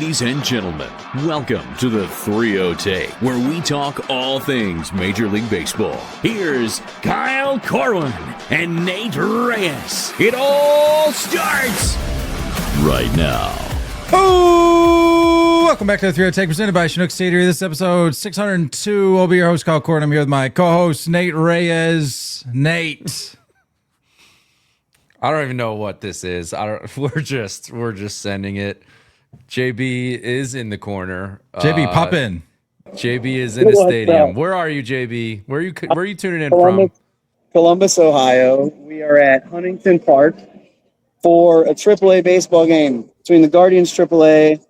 Ladies and gentlemen, welcome to the 3-0 Take, where we talk all things Major League Baseball. Here's Kyle Corwin and Nate Reyes. It all starts right now. Oh, welcome back to the 3-0 Take, presented by Chinook Theater. This is episode 602. I'll be your host, Kyle Corwin. I'm here with my co-host, Nate Reyes. Nate. I don't even know what this is. We're just sending it. JB is in the corner. JB, pop in. JB is in the stadium. Where are you, JB? Where are you tuning in from? Columbus, Ohio. We are at Huntington Park for a AAA baseball game between the Guardians AAA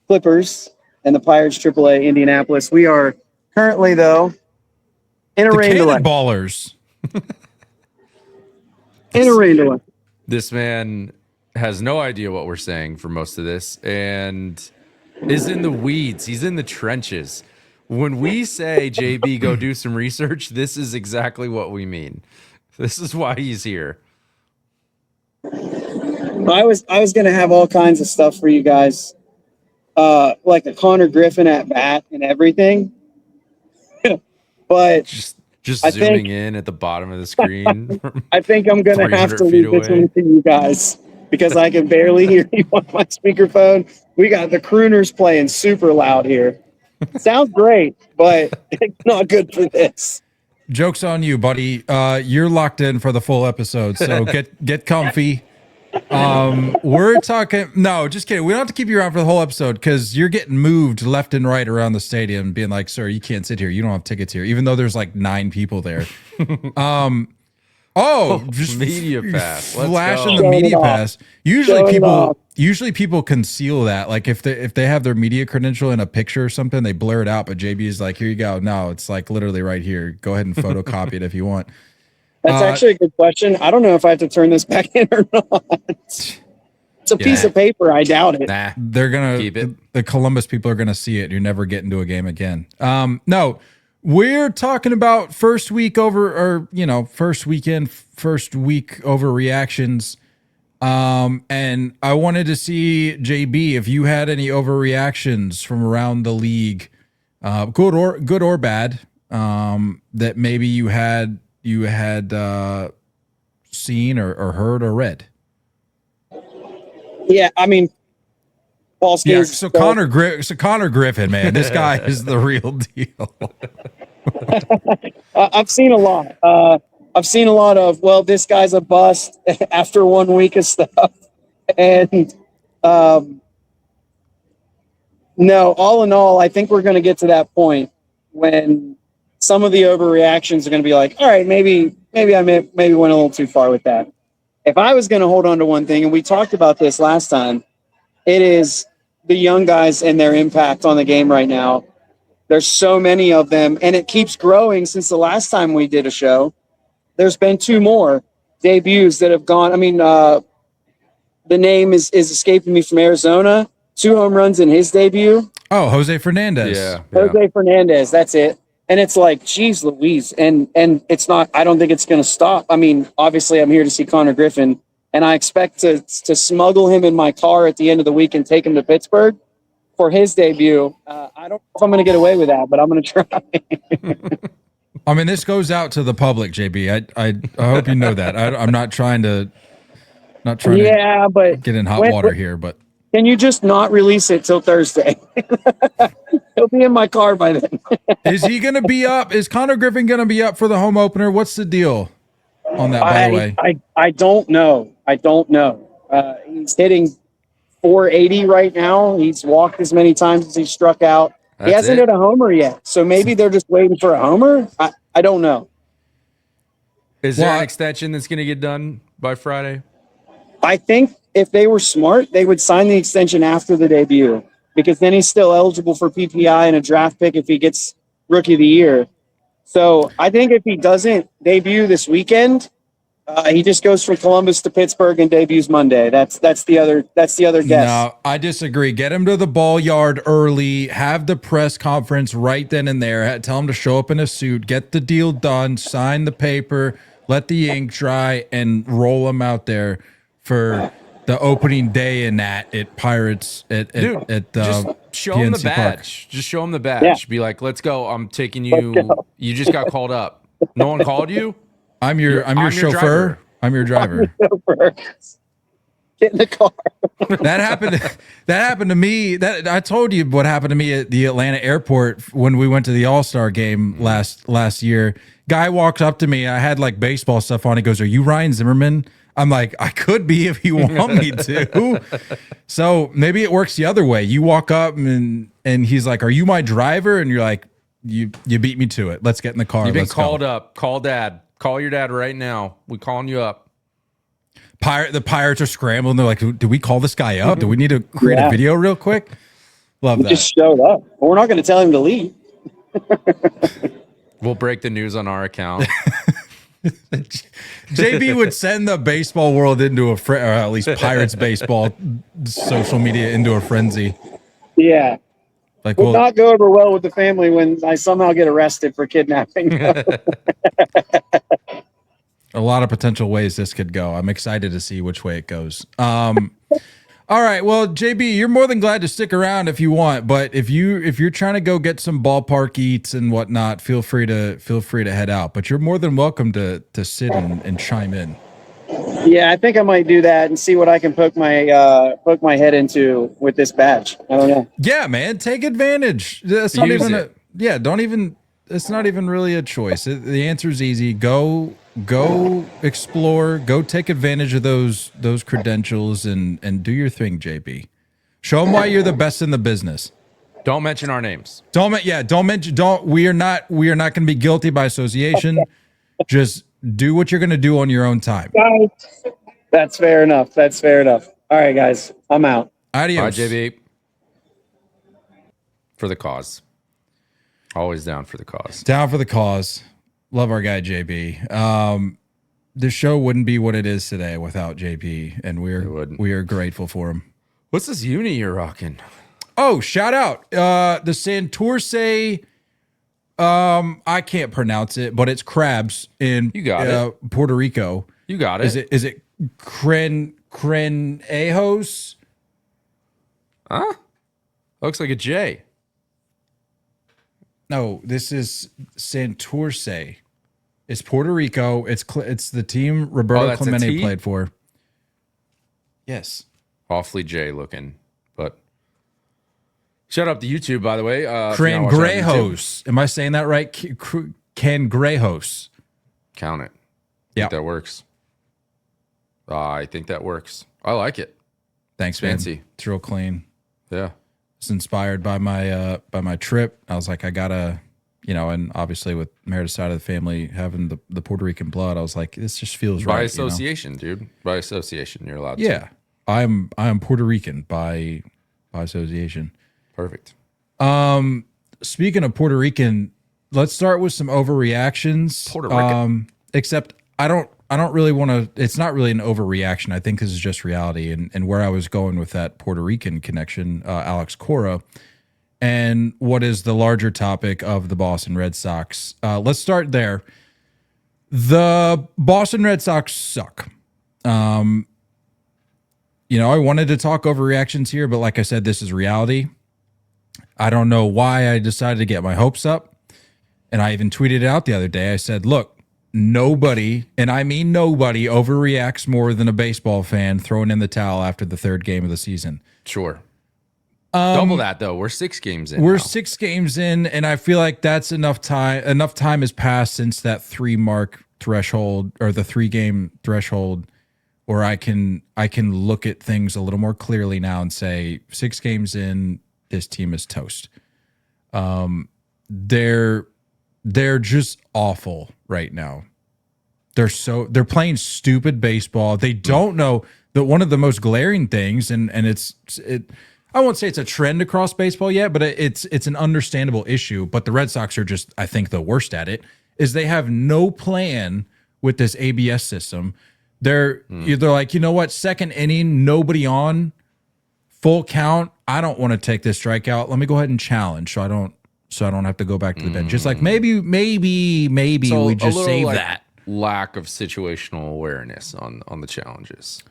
Clippers and the Pirates AAA Indianapolis. We are currently, though, in a rain delay. Ballers. In a rain delay. This man has no idea what we're saying for most of this and is in the weeds. He's in the trenches. When we say, JB, go do some research, this is exactly what we mean. This is why he's here. I was going to have all kinds of stuff for you guys, like a Connor Griffin at bat and everything. But just zooming in at the bottom of the screen. I think I'm going to have to leave this one to you guys because I can barely hear you on my speakerphone. We got the crooners playing super loud here. Sounds great, but it's not good for this. Joke's on you, buddy. You're locked in for the full episode, so get comfy. We're talking. No, just kidding. We don't have to keep you around for the whole episode because you're getting moved left and right around the stadium, being like, "Sir, you can't sit here. You don't have tickets here," even though there's like 9 people there. Just media pass. Flashing the media pass. Usually people conceal that. Like if they have their media credential in a picture or something, they blur it out. But JB is like, "Here you go." No, it's like literally right here. Go ahead and photocopy it if you want. That's actually a good question. I don't know if I have to turn this back in or not. It's a piece of paper. I doubt it. Nah, they're gonna keep it. The Columbus people are gonna see it. You're never getting to a game again. No, we're talking about first week overreactions. And I wanted to see, JB, if you had any overreactions from around the league, good or bad, that maybe you had seen or heard or read. Yeah, I mean, Paul yeah. So Connor Griffin, man, this guy is the real deal. I've seen a lot. I've seen a lot of, well, this guy's a bust after 1 week of stuff. And no, all in all, I think we're going to get to that point when some of the overreactions are going to be like, all right, maybe I went a little too far with that. If I was going to hold on to one thing, and we talked about this last time, it is the young guys and their impact on the game right now. There's so many of them, and it keeps growing since the last time we did a show. There's been 2 more debuts that have gone. I mean, the name is escaping me from Arizona. 2 home runs in his debut. Oh, Jose Fernandez. Yeah. Jose Fernandez, that's it. And it's like, geez Louise. And it's not, I don't think it's going to stop. I mean, obviously I'm here to see Connor Griffin, and I expect to smuggle him in my car at the end of the week and take him to Pittsburgh for his debut. I don't know if I'm going to get away with that, but I'm going to try. I mean, this goes out to the public, JB. I hope you know that. I'm not trying to but get in hot water here, but can you just not release it till Thursday? He'll be in my car by then. Is he going to be up? Is Connor Griffin going to be up for the home opener? What's the deal on that, by the way? I don't know. He's hitting 480 right now. He's walked as many times as he struck out. He hasn't hit a homer yet. So maybe they're just waiting for a homer. I don't know. Is there an extension that's going to get done by Friday? I think if they were smart, they would sign the extension after the debut, because then he's still eligible for PPI and a draft pick if he gets Rookie of the Year. So I think if he doesn't debut this weekend, he just goes from Columbus to Pittsburgh and debuts Monday. That's the other guess. No, I disagree. Get him to the ball yard early. Have the press conference right then and there. Tell him to show up in a suit. Get the deal done. Sign the paper. Let the ink dry and roll him out there for the opening day in that at Pirates at just show him the PNC badge. Park. Just show him the badge. Yeah. Be like, let's go. I'm taking Let's you. go. You just got called up. No one called you. I'm your chauffeur. driver. I'm your driver. Get in the car. That happened to me. That I told you what happened to me at the Atlanta airport when we went to the All-Star game last year. Guy walks up to me. I had like baseball stuff on. He goes, "Are you Ryan Zimmerman?" I'm like, "I could be if you want me to." So maybe it works the other way. You walk up and he's like, "Are you my driver?" And you're like, "You beat me to it. Let's get in the car." You've been Let's called go. up. Call dad. Call your dad right now. We calling you up. The Pirates are scrambling. They're like, "Do we call this guy up? Do we need to create a video real quick?" Love He that. just showed up. Well, we're not going to tell him to leave. We'll break the news on our account. JB would send the baseball world into a or at least Pirates baseball social media into a frenzy. Yeah. Like, Would well, not go over well with the family when I somehow get arrested for kidnapping. a lot of potential ways this could go. I'm excited to see which way it goes. All right, well, JB, you're more than glad to stick around if you want, but if you're trying to go get some ballpark eats and whatnot, feel free to head out. But you're more than welcome to sit and chime in. Yeah, I think I might do that and see what I can poke my head into with this badge. I don't know. Yeah, man, take advantage. That's not Use even it. don't even. It's not even really a choice. The answer is easy. Go explore. Go take advantage of those credentials and do your thing, JB. Show them why you're the best in the business. Don't mention our names. Don't mention. We are not going to be guilty by association. Just do what you're going to do on your own time. That's fair enough. All right, guys, I'm out. Adios. Bye, JB. For the cause. Always down for the cause. Down for the cause. Love our guy JB. The show wouldn't be what it is today without JB, and we are grateful for him. What's this uni you're rocking? Oh, shout out the Santurce. I can't pronounce it, but it's crabs in You got it. Puerto Rico. You got it. Is it Crenejos? Huh? Looks like a J. No, this is Santurce. It's Puerto Rico. It's the team Roberto that's a Clemente T? played for. Yes. Awfully J looking, but shout out to YouTube, by the way. If you're not watching on YouTube, Cangrejos. Am I saying that right? Cangrejos. count it. Yeah. Think that works. I think that works. I like it. Thanks, man. Fancy. It's real clean. Yeah. It's inspired by my trip. I was like, I gotta, and obviously with Meredith's side of the family having the Puerto Rican blood, I was like, this just feels right. By association, dude. By association, you're allowed to. Yeah, I am Puerto Rican by association. Perfect. Speaking of Puerto Rican, let's start with some overreactions. Puerto Rican. Except I don't really want to. It's not really an overreaction. I think this is just reality. And where I was going with that Puerto Rican connection, Alex Cora, and what is the larger topic of the Boston Red Sox. Let's start there. The Boston Red Sox suck. I wanted to talk overreactions here, but like I said, this is reality. I don't know why I decided to get my hopes up. And I even tweeted it out the other day. I said, look, nobody, and I mean nobody, overreacts more than a baseball fan throwing in the towel after the third game of the season. Sure. Double that, though. We're 6 games in. We're now. 6 games in, and I feel like that's enough time. Enough time has passed since that 3-mark threshold or the 3-game threshold where I can look at things a little more clearly now and say 6 games in, this team is toast. They're just awful right now. They're playing stupid baseball. They don't know that one of the most glaring things, and I won't say it's a trend across baseball yet, but it's an understandable issue. But the Red Sox are just, I think, the worst at it, is they have no plan with this ABS system. They're either like, you know what, second inning, nobody on, full count. I don't want to take this strikeout. Let me go ahead and challenge so I don't have to go back to the bench. Just like maybe So we a just little, save like, that. lack of situational awareness on the challenges.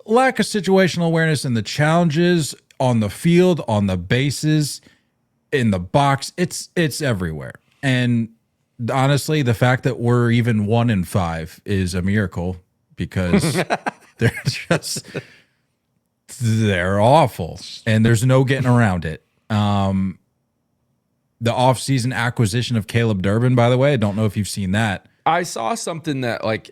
lack of situational awareness and the challenges on the field, on the bases, in the box, it's everywhere. And honestly, the fact that we're even 1-5 is a miracle because they're awful and there's no getting around it. The offseason acquisition of Caleb Durbin, by the way, I don't know if you've seen that. I saw something that like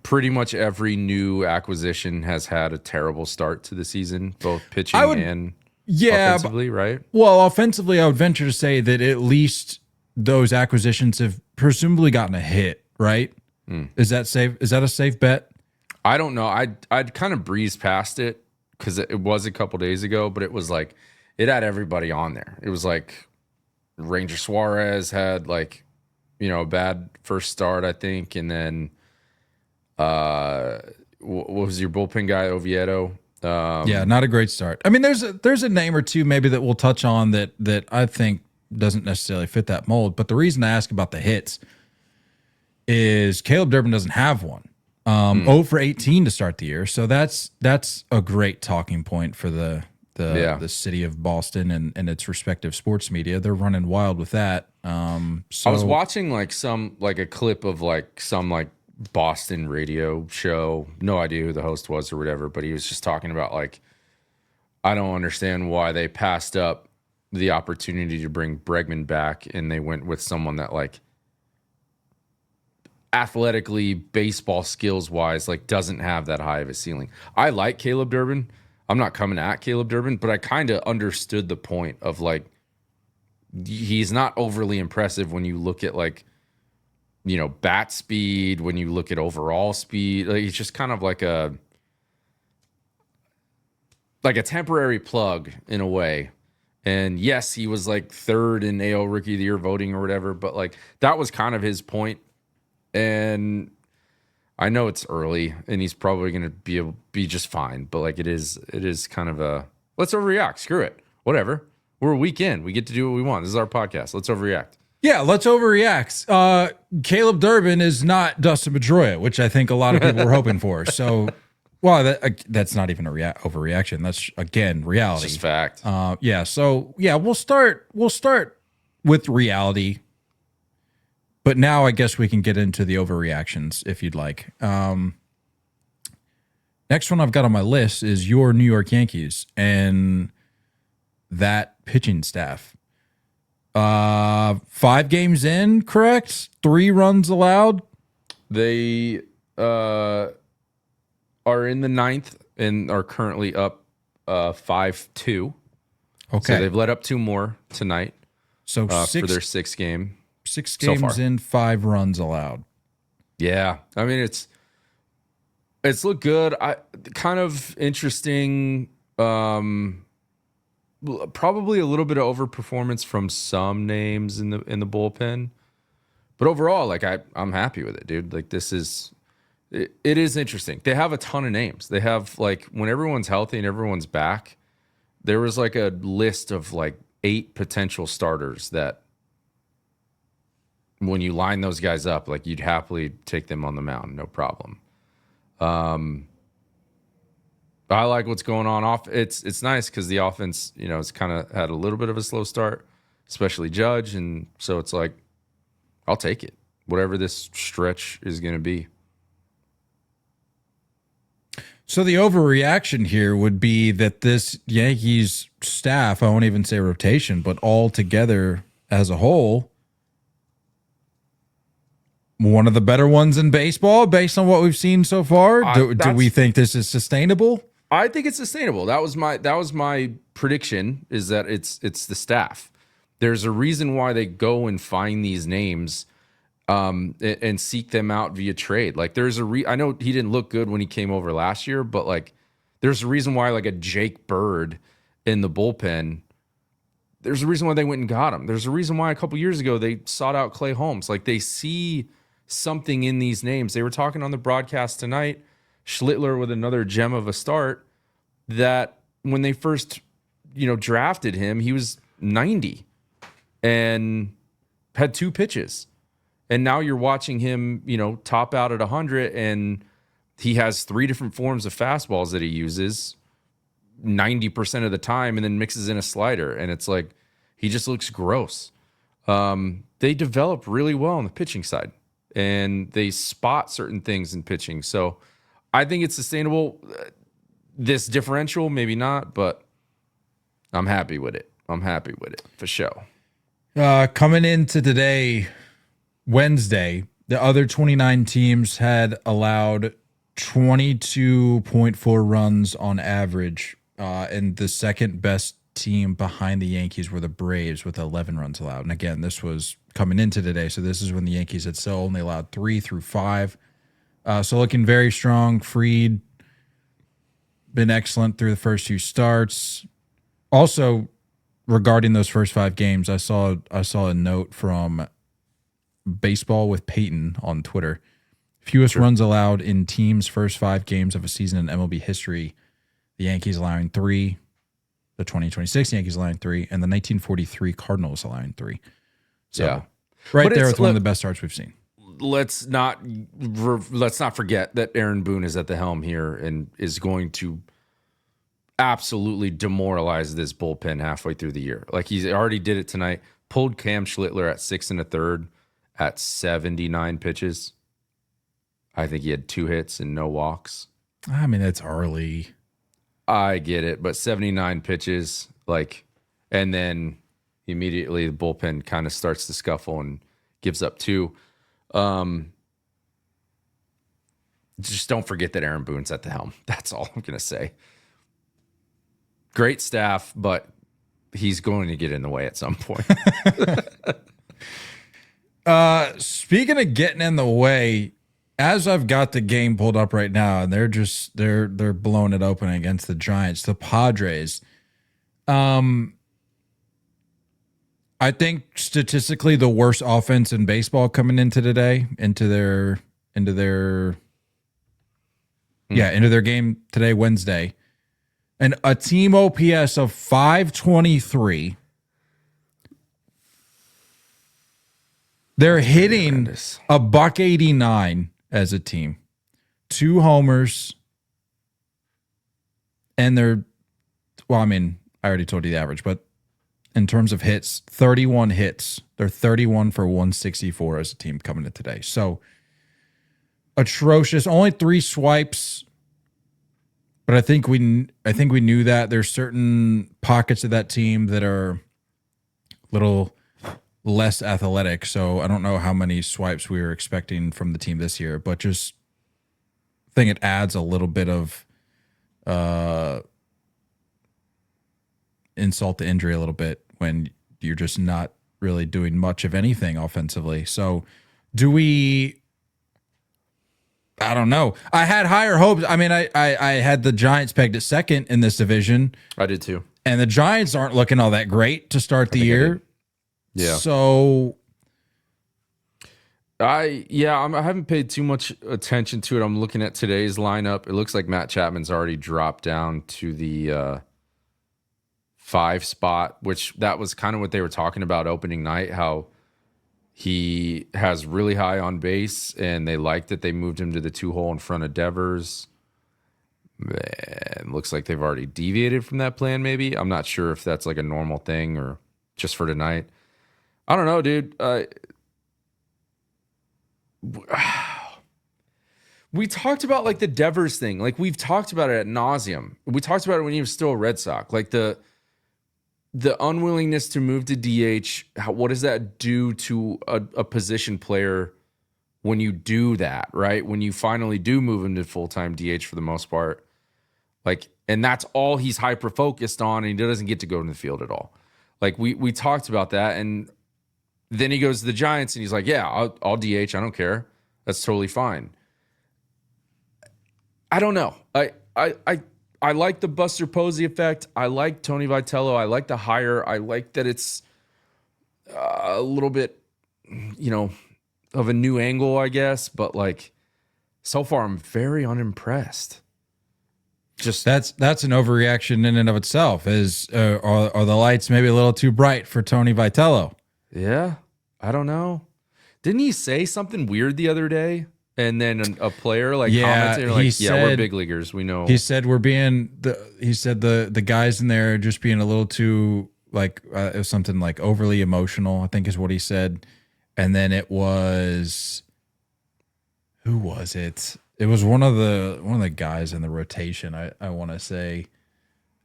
pretty much every new acquisition has had a terrible start to the season, both pitching and offensively, right? Well, offensively, I would venture to say that at least those acquisitions have presumably gotten a hit, right? Is that safe? Is that a safe bet? I don't know. I'd kind of breezed past it because it was a couple days ago, but it was like it had everybody on there. It was like Ranger Suarez had like, a bad first start, I think, and then what was your bullpen guy, Oviedo? Yeah, not a great start. I mean, there's a name or two maybe that we'll touch on that I think doesn't necessarily fit that mold. But the reason I ask about the hits is Caleb Durbin doesn't have one. 0 for 18 to start the year, so that's a great talking point for the city of Boston and its respective sports media. They're running wild with that. So I was watching like a clip of like some like Boston radio show. No idea who the host was or whatever, but he was just talking about like, I don't understand why they passed up the opportunity to bring Bregman back and they went with someone that like athletically, baseball skills wise, like doesn't have that high of a ceiling. I like Caleb Durbin. I'm not coming at Caleb Durbin, but I kind of understood the point of like, he's not overly impressive when you look at like, bat speed, when you look at overall speed. Like he's just kind of like a temporary plug in a way. And yes, he was like third in AL Rookie of the Year voting or whatever, but like that was kind of his point. And I know it's early and he's probably going to be just fine, but like it is kind of a let's overreact. Screw it. Whatever. We're a week in. We get to do what we want. This is our podcast. Let's overreact. Yeah, let's overreact. Caleb Durbin is not Dustin Pedroia, which I think a lot of people were hoping for. So, well, that's not even a overreaction. That's again reality. It's just fact. Yeah. So yeah, we'll start with reality, but now I guess we can get into the overreactions if you'd like. Next one I've got on my list is your New York Yankees and that pitching staff. 5 games in, correct? 3 runs allowed. They are in the 9th and are currently up 5-2. Okay. So they've let up 2 more tonight. So for their 6th game. 6 so games far. in, 5 runs allowed. Yeah. I mean, it's looked good. Kind of interesting. Probably a little bit of overperformance from some names in the bullpen, but overall, like I'm happy with it, dude. Like it is interesting. They have a ton of names. They have like when everyone's healthy and everyone's back, there was like a list of like 8 potential starters that when you line those guys up, like you'd happily take them on the mound, no problem. I like what's going on off. It's nice because the offense, it's kind of had a little bit of a slow start, especially Judge, and so it's like, I'll take it, whatever this stretch is going to be. So the overreaction here would be that this Yankees staff, I won't even say rotation, but all together as a whole, one of the better ones in baseball based on what we've seen so far. Do we think this is sustainable? I think it's sustainable. That was my prediction, is that it's the staff. There's a reason why they go and find these names and seek them out via trade. Like there's I know he didn't look good when he came over last year, but like there's a reason why like a Jake Bird in the bullpen, there's a reason why they went and got him. There's a reason why a couple years ago they sought out Clay Holmes. Like they see something in these names. They were talking on the broadcast tonight, Schlittler with another gem of a start, that when they first, drafted him, he was 90 and had 2 pitches. And now you're watching him, top out at 100 and he has 3 different forms of fastballs that he uses 90% of the time and then mixes in a slider. And it's like, he just looks gross. They develop really well on the pitching side and they spot certain things in pitching. So I think it's sustainable. This differential, maybe not, but I'm happy with it. I'm happy with it for sure. Coming into today, Wednesday, the other 29 teams had allowed 22.4 runs on average. And the second best team behind the Yankees were the Braves with 11 runs allowed. And again, this was coming into today. So this is when the Yankees had still only allowed 3 through 5. So looking very strong. Fried been excellent through the first 2 starts. Also, regarding those first 5 games, I saw a note from Baseball with Peyton on Twitter. Fewest runs allowed in teams' first 5 games of a season in MLB history. The Yankees allowing 3, the 2026 Yankees allowing 3, and the 1943 Cardinals allowing 3. So Yeah. right But there it's- with one of the best starts we've seen. Let's not forget that Aaron Boone is at the helm here and is going to absolutely demoralize this bullpen halfway through the year. Like he's already did it tonight. Pulled Cam Schlittler at 6 1/3 at 79 pitches. I think he had 2 hits and no walks. I mean, it's early. I get it, but 79 pitches, like, and then immediately the bullpen kind of starts to scuffle and gives up 2. Just don't forget that Aaron Boone's at the helm. That's all I'm going to say. Great staff, but he's going to get in the way at some point. Speaking of getting in the way, as I've got the game pulled up right now, and they're blowing it open against the Giants, the Padres. I think statistically the worst offense in baseball coming into today, into their game today, Wednesday. And a team OPS of 523. They're hitting a $189 as a team. 2 homers. And I already told you the average, but in terms of hits, 31 hits. They're 31 for 164 as a team coming in today. So atrocious. Only 3 swipes. But I think we knew that there's certain pockets of that team that are a little less athletic. So I don't know how many swipes we were expecting from the team this year, but just think it adds a little bit of insult to injury a little bit when you're just not really doing much of anything offensively. So I don't know. I had higher hopes. I mean, I had the Giants pegged at second in this division. I did too. And the Giants aren't looking all that great to start the year. Yeah. So I haven't paid too much attention to it. I'm looking at today's lineup. It looks like Matt Chapman's already dropped down to the 5 spot, which that was kind of what they were talking about opening night, how he has really high on base, and they liked that they moved him to the 2-hole in front of Devers. Man, looks like they've already deviated from that plan, maybe. I'm not sure if that's like a normal thing or just for tonight. I don't know, dude. We talked about like the Devers thing. Like we've talked about it ad nauseum. We talked about it when he was still a Red Sox. Like the unwillingness to move to DH, what does that do to a position player when you do that, right? When you finally do move him to full-time DH for the most part. Like, and that's all he's hyper-focused on, and he doesn't get to go in the field at all. Like, we talked about that, and then he goes to the Giants, and he's like, yeah, I'll DH. I don't care. That's totally fine. I don't know. I like the Buster Posey effect. I like Tony Vitello. I like the hire. I like that it's a little bit, of a new angle, I guess. But like, so far, I'm very unimpressed. Just that's an overreaction in and of itself. Are the lights maybe a little too bright for Tony Vitello? Yeah, I don't know. Didn't he say something weird the other day? And then a player like Yeah, commented he like, said, we're big leaguers. We know. He said the guys in there are just being a little too like it was something like overly emotional, I think is what he said. And then it was, who was it? It was one of the guys in the rotation, I want to say.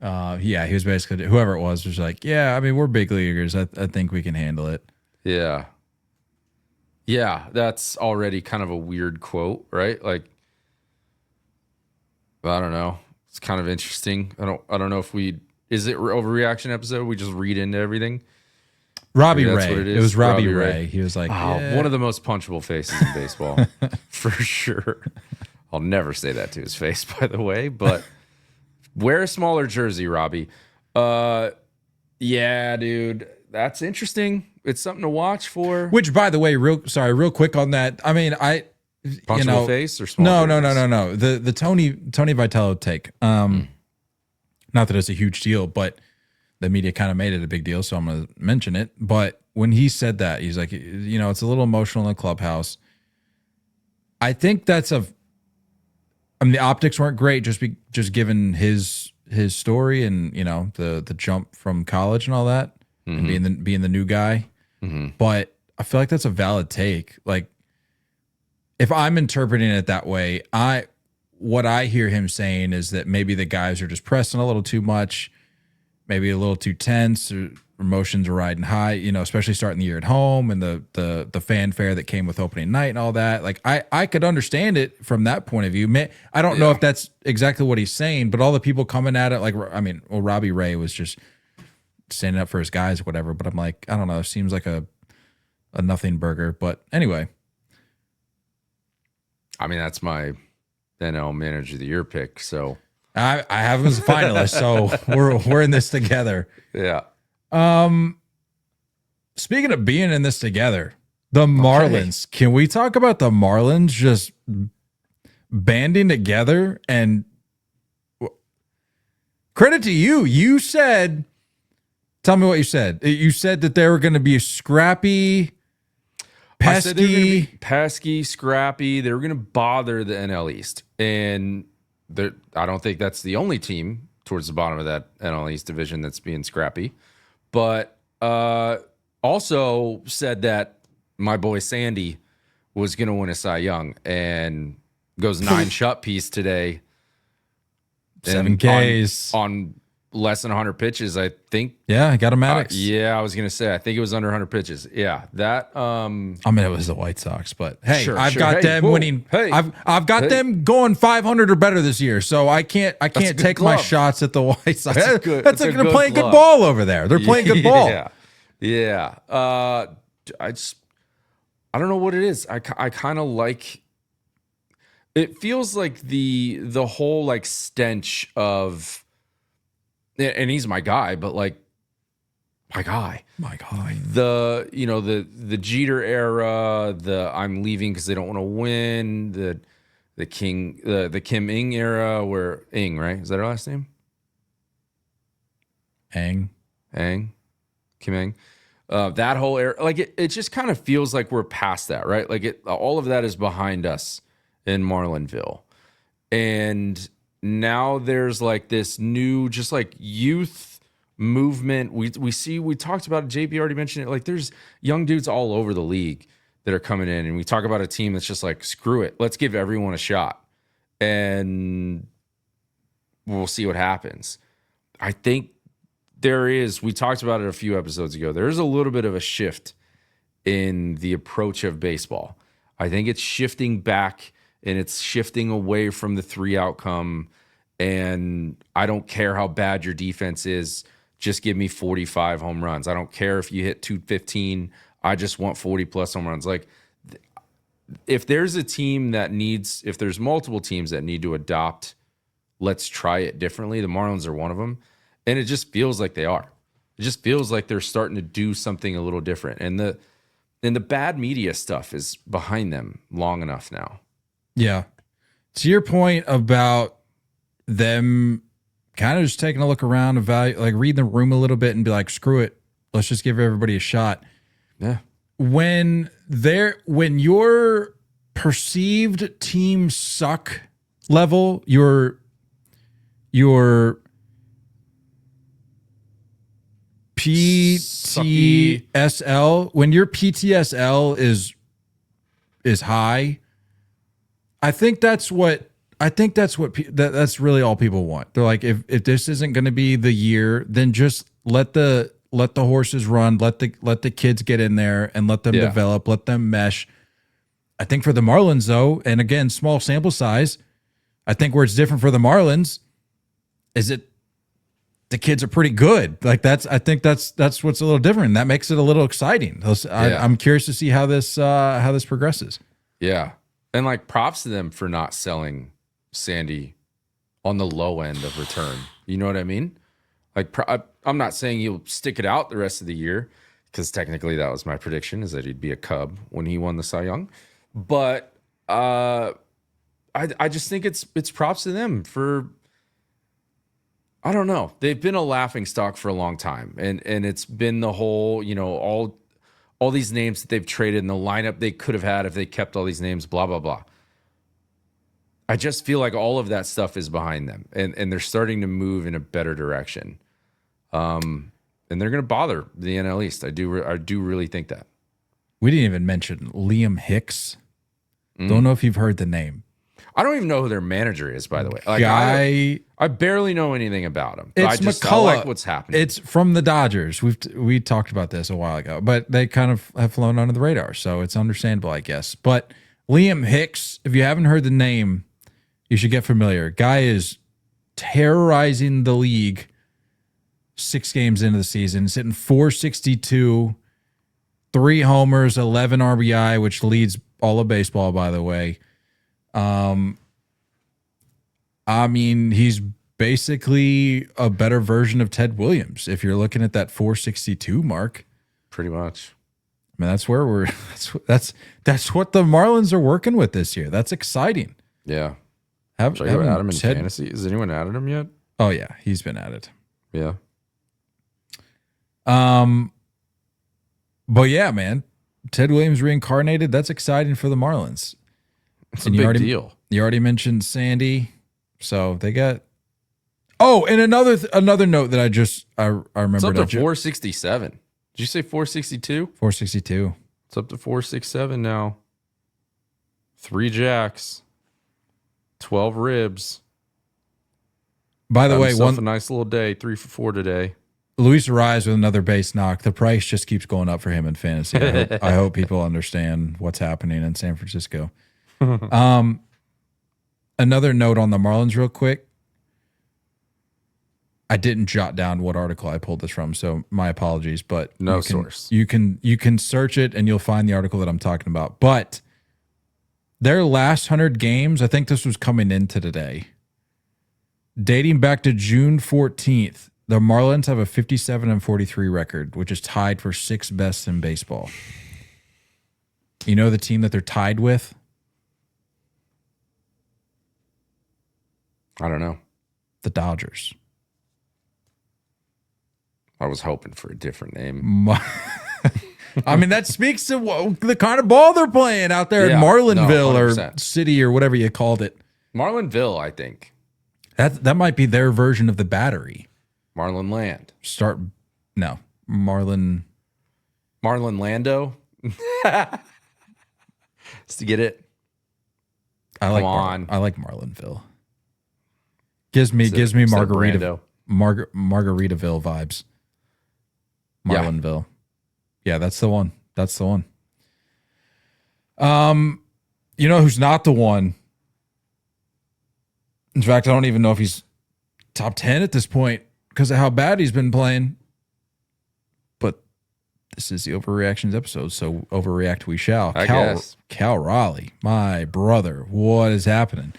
Yeah, he was basically, whoever it was like, yeah, I mean, we're big leaguers. I think we can handle it. Yeah. Yeah, that's already kind of a weird quote, right? Like, I don't know. It's kind of interesting. I don't know if is it overreaction episode? We just read into everything. Robbie Maybe that's Ray. what it is. It was Robbie Robbie Ray. Ray. He was like, One of the most punchable faces in baseball, for sure. I'll never say that to his face, by the way, but wear a smaller jersey, Robbie. Yeah, dude, that's interesting. It's something to watch for. Which, by the way, real quick on that. I mean, Punchable face or small? No. The Tony Vitello take. Not that it's a huge deal, but the media kind of made it a big deal, so I'm going to mention it. But when he said that, he's like, it's a little emotional in the clubhouse. I think the optics weren't great, just given his story and the jump from college and all that, and being the new guy. Mm-hmm. But I feel like that's a valid take. Like, if I'm interpreting it that way, what I hear him saying is that maybe the guys are just pressing a little too much, maybe a little too tense, or emotions are riding high, especially starting the year at home and the fanfare that came with opening night and all that. Like, I could understand it from that point of view. I don't know if that's exactly what he's saying, but all the people coming at it, like, I mean, well, Robbie Ray was just standing up for his guys or whatever, but I'm like, I don't know, it seems like a nothing burger. But anyway. I mean, that's my NL Manager of the Year pick. So I have him as a finalist. So we're in this together. Yeah. Speaking of being in this together, the Marlins. Okay. Can we talk about the Marlins just banding together? And credit to you. You said, tell me what you said. You said that they were going to be scrappy. Pesky, scrappy. They were going to bother the NL East. And I don't think that's the only team towards the bottom of that NL East division that's being scrappy. But also said that my boy Sandy was going to win a Cy Young and goes 9 shut piece today. 7 Ks. On less than 100 pitches, I think. Yeah, got a Maddox. I was gonna say, I think it was under 100 pitches. Yeah, that. I mean, it was the White Sox, but hey, sure, I've got them winning. Hey, I've got them going 500 or better this year, so I can't take my shots at the White Sox. They're playing good ball over there. They're playing good ball. Yeah. I don't know what it is. I kind of like. It feels like the whole like stench of. And he's my guy, but like my guy. The Jeter era, the I'm leaving because they don't want to win, the Kim Ng era, where Ng, right? Is that her last name? Kim Ng. That whole era, like it just kind of feels like we're past that, right? Like all of that is behind us in Marlinville, and now there's like this new, just like youth movement. We talked about it. JB already mentioned it. Like there's young dudes all over the league that are coming in, and we talk about a team that's just like, screw it, let's give everyone a shot, and we'll see what happens. I think we talked about it a few episodes ago. There's a little bit of a shift in the approach of baseball. I think it's shifting back. And it's shifting away from the 3 outcome. And I don't care how bad your defense is. Just give me 45 home runs. I don't care if you hit 215. I just want 40 plus home runs. Like, if there's multiple teams that need to adopt, let's try it differently. The Marlins are one of them. And it just feels like they are. It just feels like they're starting to do something a little different. And the bad media stuff is behind them long enough now. Yeah. To your point about them kind of just taking a look around, like reading the room a little bit and be like, screw it, let's just give everybody a shot. Yeah. When your perceived team suck level, your PTSL, when your PTSL is high, that's really all people want. They're like, if this isn't going to be the year, then just let the horses run, let the kids get in there and let them develop, let them mesh. I think for the Marlins though, and again, small sample size, I think where it's different for the Marlins is it the kids are pretty good. Like I think that's what's a little different. That makes it a little exciting. I'm curious to see how this progresses. Yeah. And like props to them for not selling Sandy on the low end of return. You know what I mean? Like I'm not saying he'll stick it out the rest of the year, because technically that was my prediction, is that he'd be a Cub when he won the Cy Young. But I just think it's props to them for, I don't know. They've been a laughing stock for a long time. And it's been the whole, all these names that they've traded and the lineup they could have had if they kept all these names, blah, blah, blah. I just feel like all of that stuff is behind them, and they're starting to move in a better direction. And they're going to bother the NL East. I do really think that. We didn't even mention Liam Hicks. Don't know if you've heard the name. I don't even know who their manager is, by the way. Like, I barely know anything about him. It's I like what's happening. It's from the Dodgers. We talked about this a while ago, but they kind of have flown under the radar, so it's understandable, I guess. But Liam Hicks, if you haven't heard the name, you should get familiar. Guy is terrorizing the league 6 games into the season. He's hitting .462, 3 homers, 11 RBI, which leads all of baseball, by the way. I mean, he's basically a better version of Ted Williams if you're looking at that .462 mark. Pretty much. I mean, that's where that's what the Marlins are working with this year. That's exciting. Yeah. Should I go add him in fantasy? Has anyone added him yet? Oh yeah, he's been added. Yeah. But yeah, man, Ted Williams reincarnated. That's exciting for the Marlins. It's a big deal. You already mentioned Sandy, so they got. Oh, and another note that I remembered. It's up to 467. Did you say 462? 462. It's up to 467 now. 3 jacks, 12 ribs. By the way, a nice little day. 3 for 4 today. Luis Ariz with another base knock. The price just keeps going up for him in fantasy. I hope people understand what's happening in San Francisco. Another note on the Marlins real quick. I didn't jot down what article I pulled this from, so my apologies, but source. You can search it and you'll find the article that I'm talking about. But their last 100 games, I think this was coming into today, dating back to June 14th, the Marlins have a 57-43 record, which is tied for 6th best in baseball. You know the team that they're tied with? I don't know. The Dodgers. I was hoping for a different name. I mean, that speaks to the kind of ball they're playing out there in Marlinville or City or whatever you called it. Marlinville, I think. That might be their version of the Battery. Marlin Land. Marlin Lando. Just to get it. I like Marlinville. Gives me Margaritaville vibes. Marlinville. Yeah, that's the one. You know who's not the one? In fact, I don't even know if he's top 10 at this point because of how bad he's been playing. But this is the Overreactions episode, so overreact we shall. I guess. Cal Raleigh, my brother, what is happening?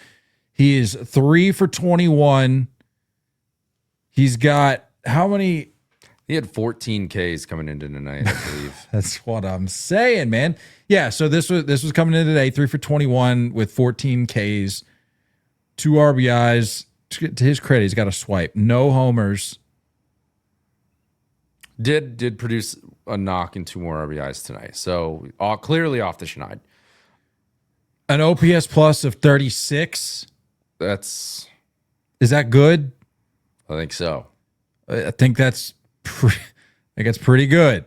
He is 3 for 21. He's got how many? He had 14 Ks coming into tonight, I believe. That's what I'm saying, man. Yeah, so this was coming in today, 3 for 21 with 14 Ks, 2 RBIs. To his credit, he's got a swipe. No homers. Did produce a knock and 2 more RBIs tonight. So clearly off the schneid. An OPS plus of 36. Is that good? I think so. I think that's pretty good.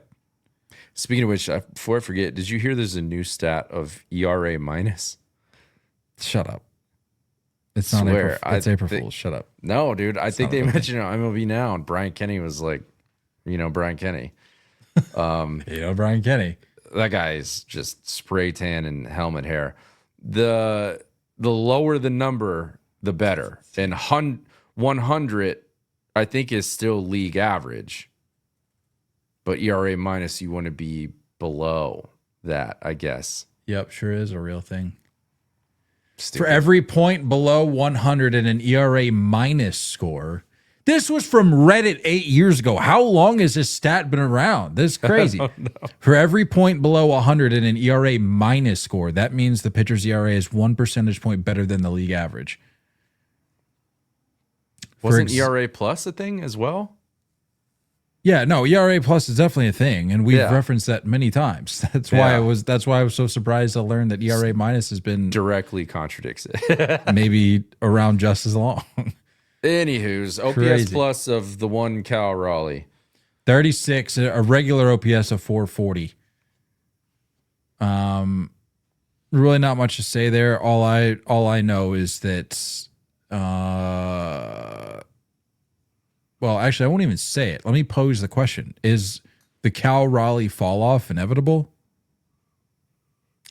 Speaking of which, before I forget, did you hear there's a new stat of ERA minus? Shut up. It's not April. It's April Fool's. Shut up. No, dude. I think they mentioned it on MLB Now, and Brian Kenny was like, Brian Kenny. Brian Kenny. That guy is just spray tan and helmet hair. The lower the number, the better. And 100, I think, is still league average. But ERA minus, you want to be below that, I guess. Yep, sure is a real thing. Stupid. For every point below 100 in an ERA minus score. This was from Reddit 8 years ago. How long has this stat been around? This is crazy. For every point below 100 in an ERA minus score, that means the pitcher's ERA is 1 percentage point better than the league average. Wasn't ERA plus a thing as well? Yeah, no, ERA plus is definitely a thing, and we've referenced that many times. That's why I was so surprised to learn that ERA minus has been directly contradicts it. maybe around just as long. Anywho's OPS Crazy. plus of the one Cal Raleigh. 36, a regular OPS of 440. Really not much to say there. All I know is that well, actually, I won't even say it. Let me pose the question. Is the Cal Raleigh fall off inevitable?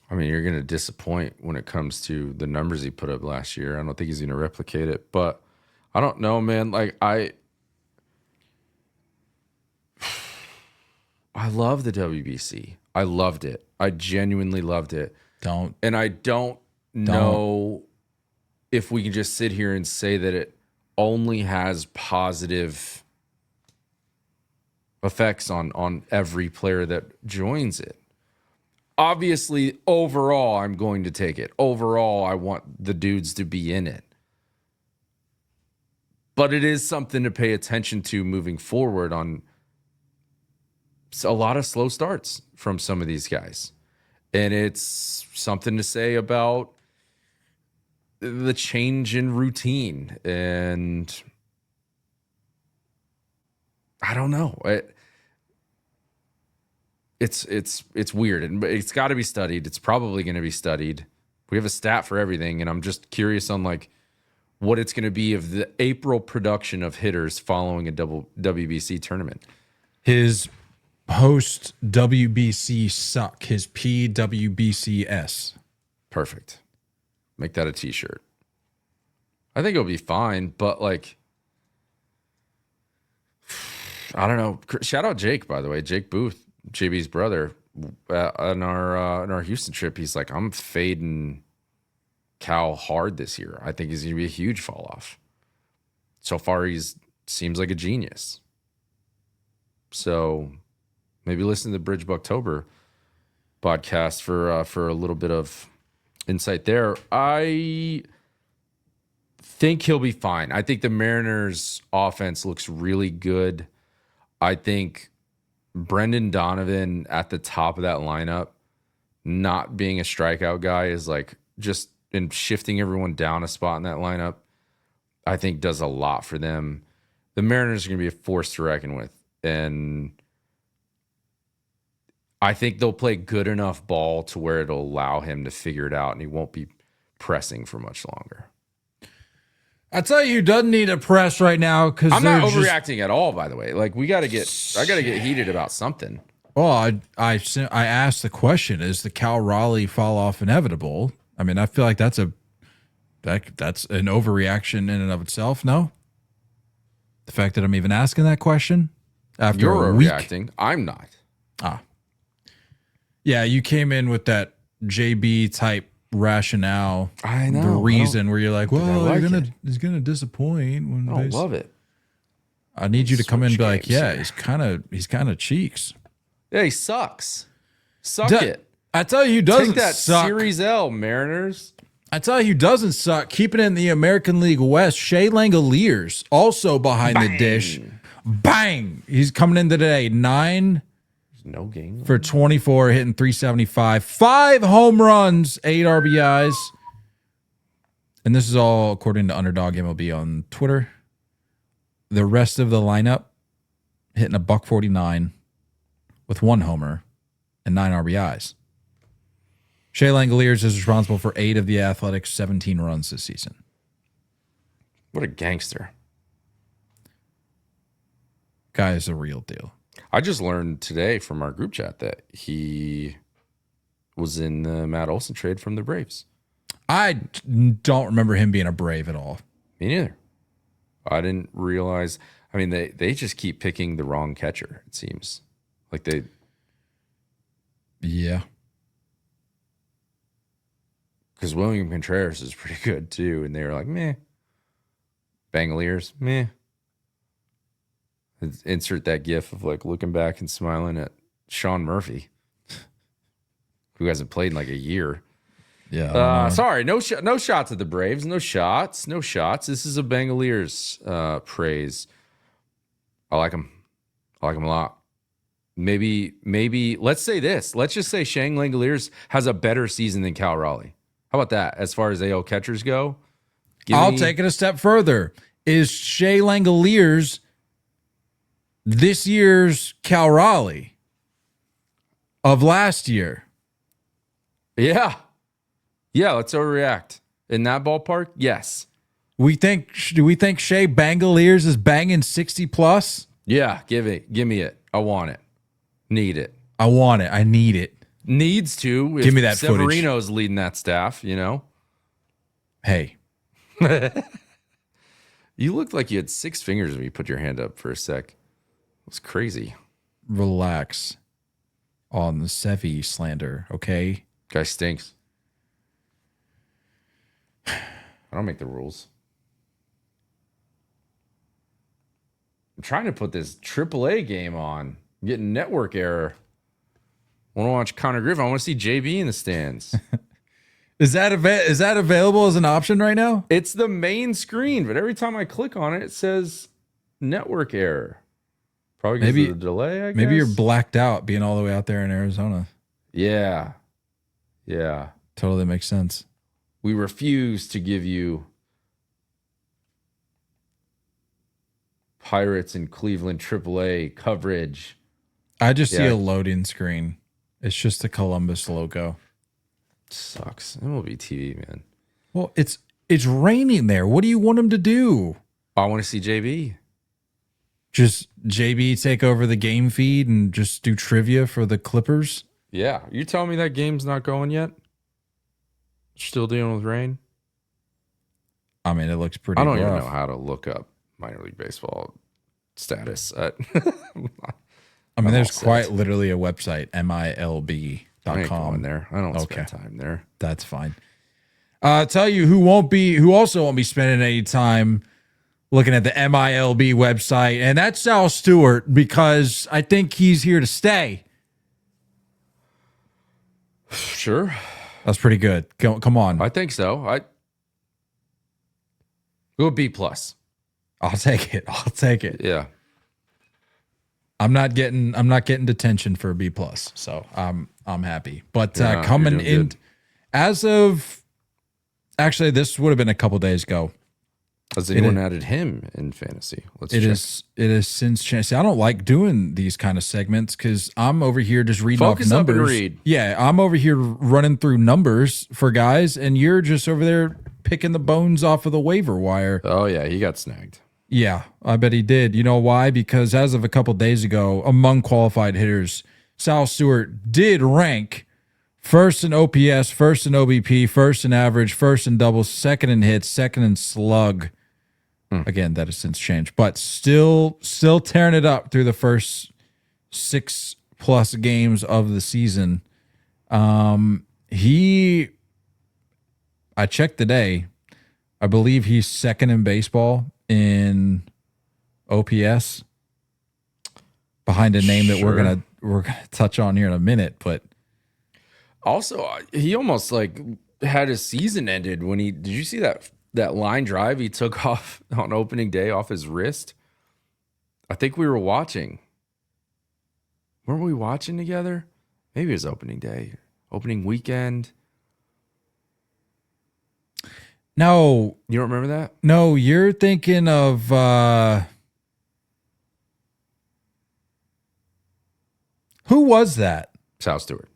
I mean, you're going to disappoint when it comes to the numbers he put up last year. I don't think he's going to replicate it, but I don't know, man. Like, I love the WBC. I loved it. I genuinely loved it. And I don't know if we can just sit here and say that it only has positive effects on every player that joins it. Obviously, overall, I'm going to take it. Overall, I want the dudes to be in it. But it is something to pay attention to moving forward on a lot of slow starts from some of these guys. And it's something to say about the change in routine. And I don't know. It's weird, and it's got to be studied. It's probably going to be studied. We have a stat for everything, and I'm just curious on like what it's going to be of the April production of hitters following a WBC tournament. His post WBC suck. His PWBCS. Perfect. Make that a t-shirt. I think it'll be fine, but like, I don't know. Shout out Jake, by the way, Jake Booth, JB's brother. On our Houston trip, he's like, I'm fading Cal hard this year. I think he's gonna be a huge fall off. So far, seems like a genius. So maybe listen to the Bridge Bucktober podcast for a little bit of insight there. I think he'll be fine. I think the Mariners' offense looks really good. I think Brendan Donovan at the top of that lineup, not being a strikeout guy, is like just in shifting everyone down a spot in that lineup, I think does a lot for them. The Mariners are going to be a force to reckon with. And I think they'll play good enough ball to where it'll allow him to figure it out and he won't be pressing for much longer. I tell you who doesn't need a press right now, because I'm not overreacting at all, by the way. Like I gotta get heated about something. Well, I asked the question: is the Cal Raleigh fall off inevitable? I mean, I feel like that's an overreaction in and of itself. No, the fact that I'm even asking that question after You're a week, overreacting. I'm not. Yeah, you came in with that JB type rationale. I know the reason where you're like, well, like he's gonna disappoint. When I don't love it. I need you to come in and be like, yeah, here. he's kind of cheeks. Yeah, he sucks. Suck it. I tell you who doesn't Take that suck. Series L, Mariners. I tell you who doesn't suck. Keeping it in the American League West, Shea Langeliers, also behind the dish. Bang! He's coming in today. 9 No game for 24, hitting 375, 5 home runs, 8 RBIs. And this is all according to Underdog MLB on Twitter. The rest of the lineup hitting a $149 with 1 homer and 9 RBIs. Shea Langeliers is responsible for 8 of the Athletics' 17 runs this season. What a gangster. Guy is a real deal. I just learned today from our group chat that he was in the Matt Olson trade from the Braves. I don't remember him being a Brave at all. Me neither. I didn't realize. I mean, they just keep picking the wrong catcher, it seems. Like they. Yeah. Because William Contreras is pretty good too. And they were like, meh. Langeliers, meh. Insert that gif of like looking back and smiling at Sean Murphy, who hasn't played in like a year. Yeah. Sorry, no shots at the Braves. No shots. This is a Langeliers praise. I like him. I like him a lot. Maybe let's say this. Let's just say Shea Langeliers has a better season than Cal Raleigh. How about that? As far as AL catchers go, I'll take it a step further. Is Shea Langeliers this year's Cal Raleigh of last year? Yeah, let's overreact. In that ballpark, yes. Do we think Shea Langeliers is banging 60 plus? Yeah, give me it. I want it. Need it. I want it. I need it. Needs to. Give me that footage. Severino's leading that staff, you know? Hey. You looked like you had 6 fingers when you put your hand up for a sec. It was crazy. Relax on the Sevy slander, okay? Guy stinks. I don't make the rules. I'm trying to put this AAA game on. I'm getting network error. I want to watch Connor Griffin. I want to see JB in the stands. Is that available as an option right now? It's the main screen, but every time I click on it, it says network error. Probably because of the delay, I guess. Maybe you're blacked out being all the way out there in Arizona. Yeah. Totally makes sense. We refuse to give you Pirates and Cleveland AAA coverage. I just see a loading screen. It's just the Columbus logo. Sucks. MLB TV, man. Well, it's raining there. What do you want them to do? I want to see JB. Just JB take over the game feed and just do trivia for the Clippers? Yeah. You telling me that game's not going yet? Still dealing with rain? I mean, it looks pretty I don't rough. even know how to look up minor league baseball status. I mean, there's quite literally a website, MILB.com. I ain't going there. I don't spend time there. That's fine. I'll tell you who also won't be spending any time looking at the MILB website, and that's Sal Stewart, because I think he's here to stay. Sure. That's pretty good. Come on. I think so. Go B plus. I'll take it. Yeah. I'm not getting detention for a B plus, so I'm happy. But Yeah, coming you're doing in good. as of actually, this would have been a couple days ago. Has anyone added him in fantasy? It is since changed. See, I don't like doing these kind of segments because I'm over here just reading Focus off up and numbers. read. Yeah, I'm over here running through numbers for guys, and you're just over there picking the bones off of the waiver wire. Oh yeah, he got snagged. Yeah, I bet he did. You know why? Because as of a couple days ago, among qualified hitters, Sal Stewart did rank first in OPS, first in OBP, first in average, first in doubles, second in hits, second in slug. Again, that has since changed, but still tearing it up through the first 6+ games of the season. I checked today. I believe he's second in baseball in OPS, behind a name that we're gonna touch on here in a minute. But Also, he almost like had his season ended when did you see that line drive he took off on opening day off his wrist? I think we were watching. Weren't we watching together? Maybe it was opening day, opening weekend. No, You don't remember that? no, you're thinking of who was that? Sal Stewart.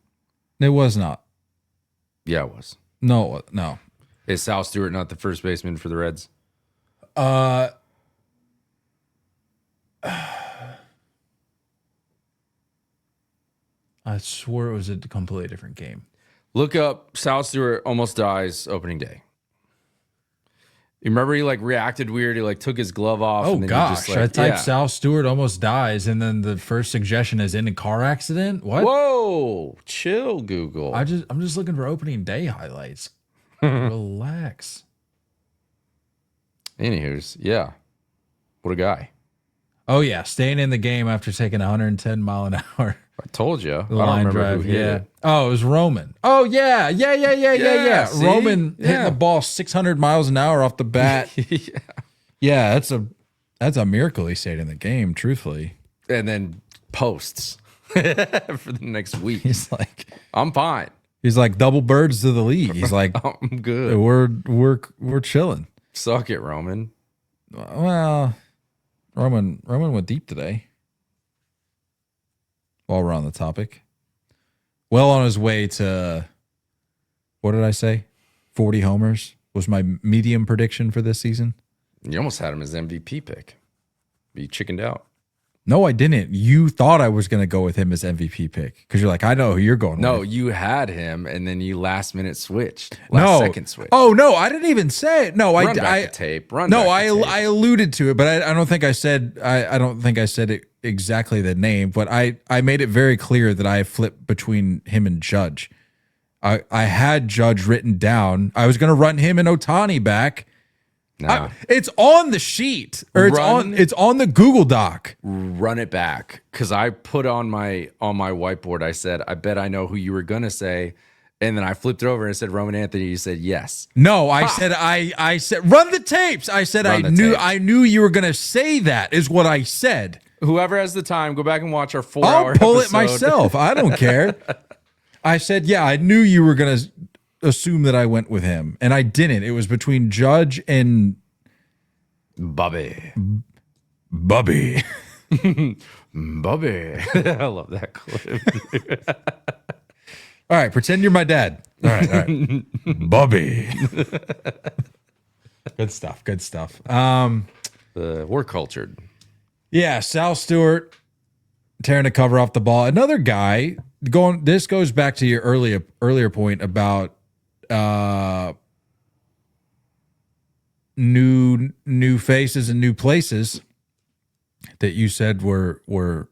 It was not. Yeah, it was. No, no. Is Sal Stewart not the first baseman for the Reds? I swore it was a completely different game. Look up Sal Stewart almost dies opening day. You remember he like reacted weird. He like took his glove off. Oh and then he gosh, just, like, I typed yeah. Sal Stewart almost dies, and then the first suggestion is in a car accident. What? Whoa, chill, Google. I'm just looking for opening day highlights. Relax. Anywho's, yeah. What a guy. Oh yeah, staying in the game after taking 110 mile an hour I told you. I don't line remember drive. who hit Yeah. it. Oh, it was Roman. Oh yeah. Yeah, see? Roman hitting Yeah. the ball 600 miles an hour off the bat. Yeah. Yeah, that's a miracle he stayed in the game. Truthfully, And then posts for the next week. he's like I'm double birds to the league. He's like, I'm good. we're chilling. Suck it, Roman. Well, Roman went deep today. While we're on the topic, well on his way to, what did I say? 40 homers was my medium prediction for this season. You almost had him as MVP pick. But you chickened out. No, I didn't. You thought I was going to go with him as MVP pick because you're like, I know who you're going No, with. you had him, and then you last minute switched. No. Second switch. Oh no, I didn't even say it. No, Run back the tape. Run No, back the tape. I alluded to it, but I don't think I said I don't think I said it exactly the name, but I made it very clear that I flipped between him and Judge. I had Judge written down. I was going to run him and Ohtani back. Nah. It's on the sheet, or it's on the Google Doc. Run it back, because I put on my whiteboard. I said, I bet I know who you were gonna say, and then I flipped it over and said Roman Anthony. You said yes. No, I said I said run the tapes. I said Run the tapes. I knew you were going to say that is what I said. Whoever has the time, go back and watch our 4 I'll hour pull episode. it myself. I don't care. I said, yeah, I knew you were going to assume that I went with him, and I didn't. It was between Judge and Bubby. Bubby. Bubby. I love that clip. All right, pretend you're my dad. All right. Bubby. Good stuff. Good stuff. We're cultured. Yeah, Sal Stewart tearing the cover off the ball. Another guy going. This goes back to your earlier point about new faces and new places that you said were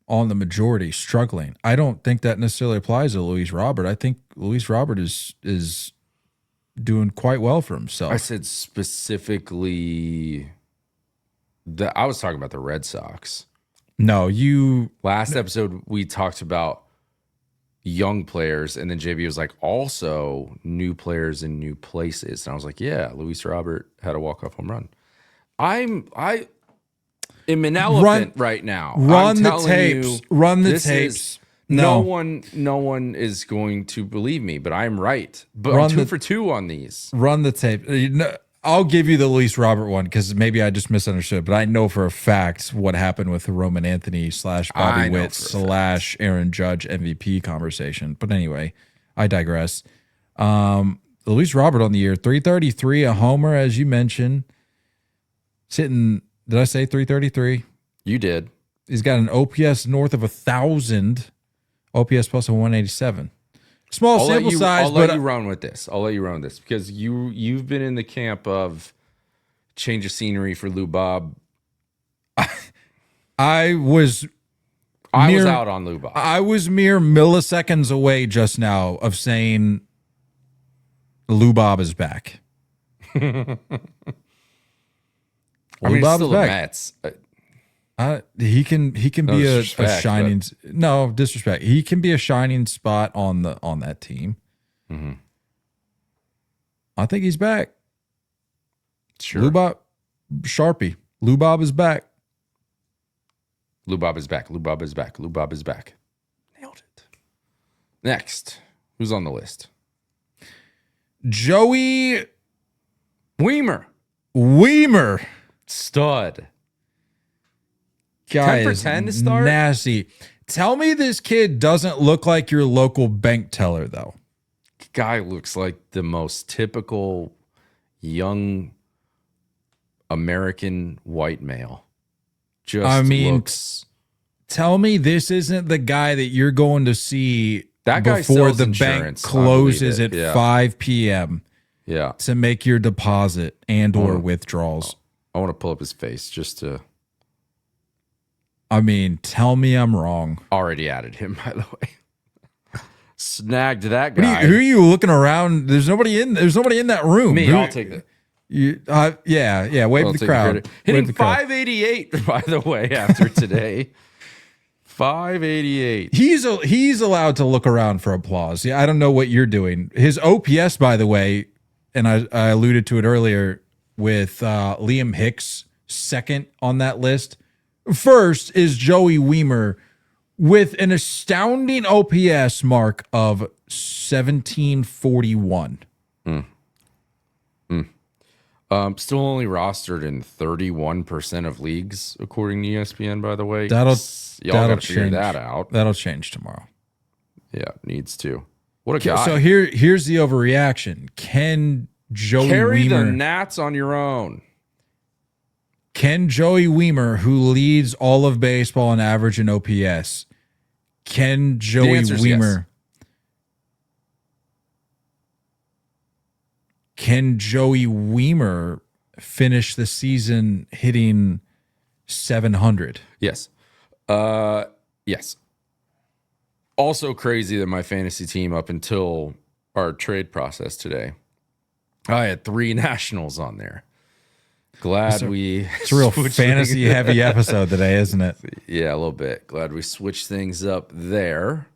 on the majority struggling. I don't think that necessarily applies to Luis Robert. I think Luis Robert is doing quite well for himself. I said specifically I was talking about the Red Sox. No, you Last episode, we talked about young players, and then JB was like, also new players in new places. And I was like, yeah, Luis Robert had a walk-off home run. I am an elephant right now. run I'm the telling tapes. you, Run the this tapes. is- No. no one is going to believe me, but I'm right. But Run I'm 2 the- for 2 on these. Run the tape. I'll give you the Luis Robert one because maybe I just misunderstood, but I know for a fact what happened with the Roman Anthony / I Bobby know Witt for a / Aaron Judge MVP conversation. But anyway, I digress. Luis Robert on the year, 333, a homer, as you mentioned. Sitting, did I say 333? You did. He's got an OPS north of 1,000, OPS plus a 187. Small sample size, I'll let but you run with this. I'll let you run with this because you've been in the camp of change of scenery for Lou Bob. I was out on Lou Bob. I was mere milliseconds away just now of saying Lou Bob is back. I mean, Lou it's Bob's still the back. Mets. He can No be a disrespect, shining no disrespect. He can be a shining spot on that team. Mm-hmm. I think he's back. Sure. Lou Bob Sharpie. Lou Bob is back. Lou Bob is back. Lou Bob is back. Lou Bob is back. Nailed it. Next, who's on the list? Joey Wiemer. Stud. Guy 10 for is 10 to start? nasty. Tell me this kid doesn't look like your local bank teller, though. Guy looks like the most typical young American white male. Looks. Tell me this isn't the guy that you're going to see That guy before sells the insurance. bank closes I believe at it. 5 p.m. Yeah. to make your deposit and or withdrawals. I want to pull up his face just to. I mean, tell me I'm wrong. Already added him, by the way. Snagged that Who guy. are you looking around? There's nobody in that room. Me, I'll take that. Yeah. Wave I'll the take crowd. credit. Hitting Wave the crowd. 588, by the way, after today. 588. He's allowed to look around for applause. Yeah, I don't know what you're doing. His OPS, by the way, and I alluded to it earlier with Liam Hicks second on that list. First is Joey Wiemer with an astounding OPS mark of 1741. Still only rostered in 31% of leagues, according to ESPN, by the way. That'll gotta figure change. that out. That'll change tomorrow. Yeah, needs to. What a guy. So here's the overreaction. Can Joey Carry the Wiemer Nats on your own. Can Joey Wiemer, who leads all of baseball in average and OPS, can Joey answer's Wiemer can Joey Wiemer finish the season hitting 700? Yes. Yes. Also crazy that my fantasy team, up until our trade process today, I had 3 nationals on there. Glad It's a real switched fantasy things- heavy episode today, isn't it? Yeah, a little bit. Glad we switched things up there.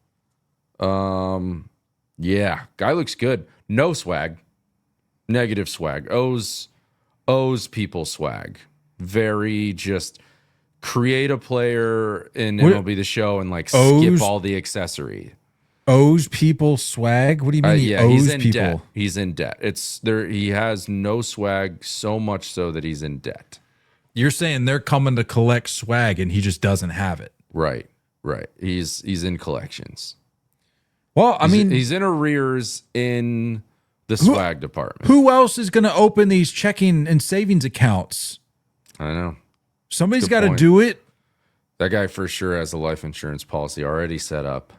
Yeah, guy looks good. No swag. Negative swag. Owes people swag. Very just create a player in MLB The Show and like skip all the accessory. Owes people swag? What do you mean he owes he's in people? debt. He's in debt. It's there. He has no swag, so much so that he's in debt. You're saying they're coming to collect swag and he just doesn't have it. Right. He's in collections. Well, I mean, he's in arrears in the swag department. who else is going to open these checking and savings accounts? I know. Somebody's Good got to point. do it. That guy for sure has a life insurance policy already set up.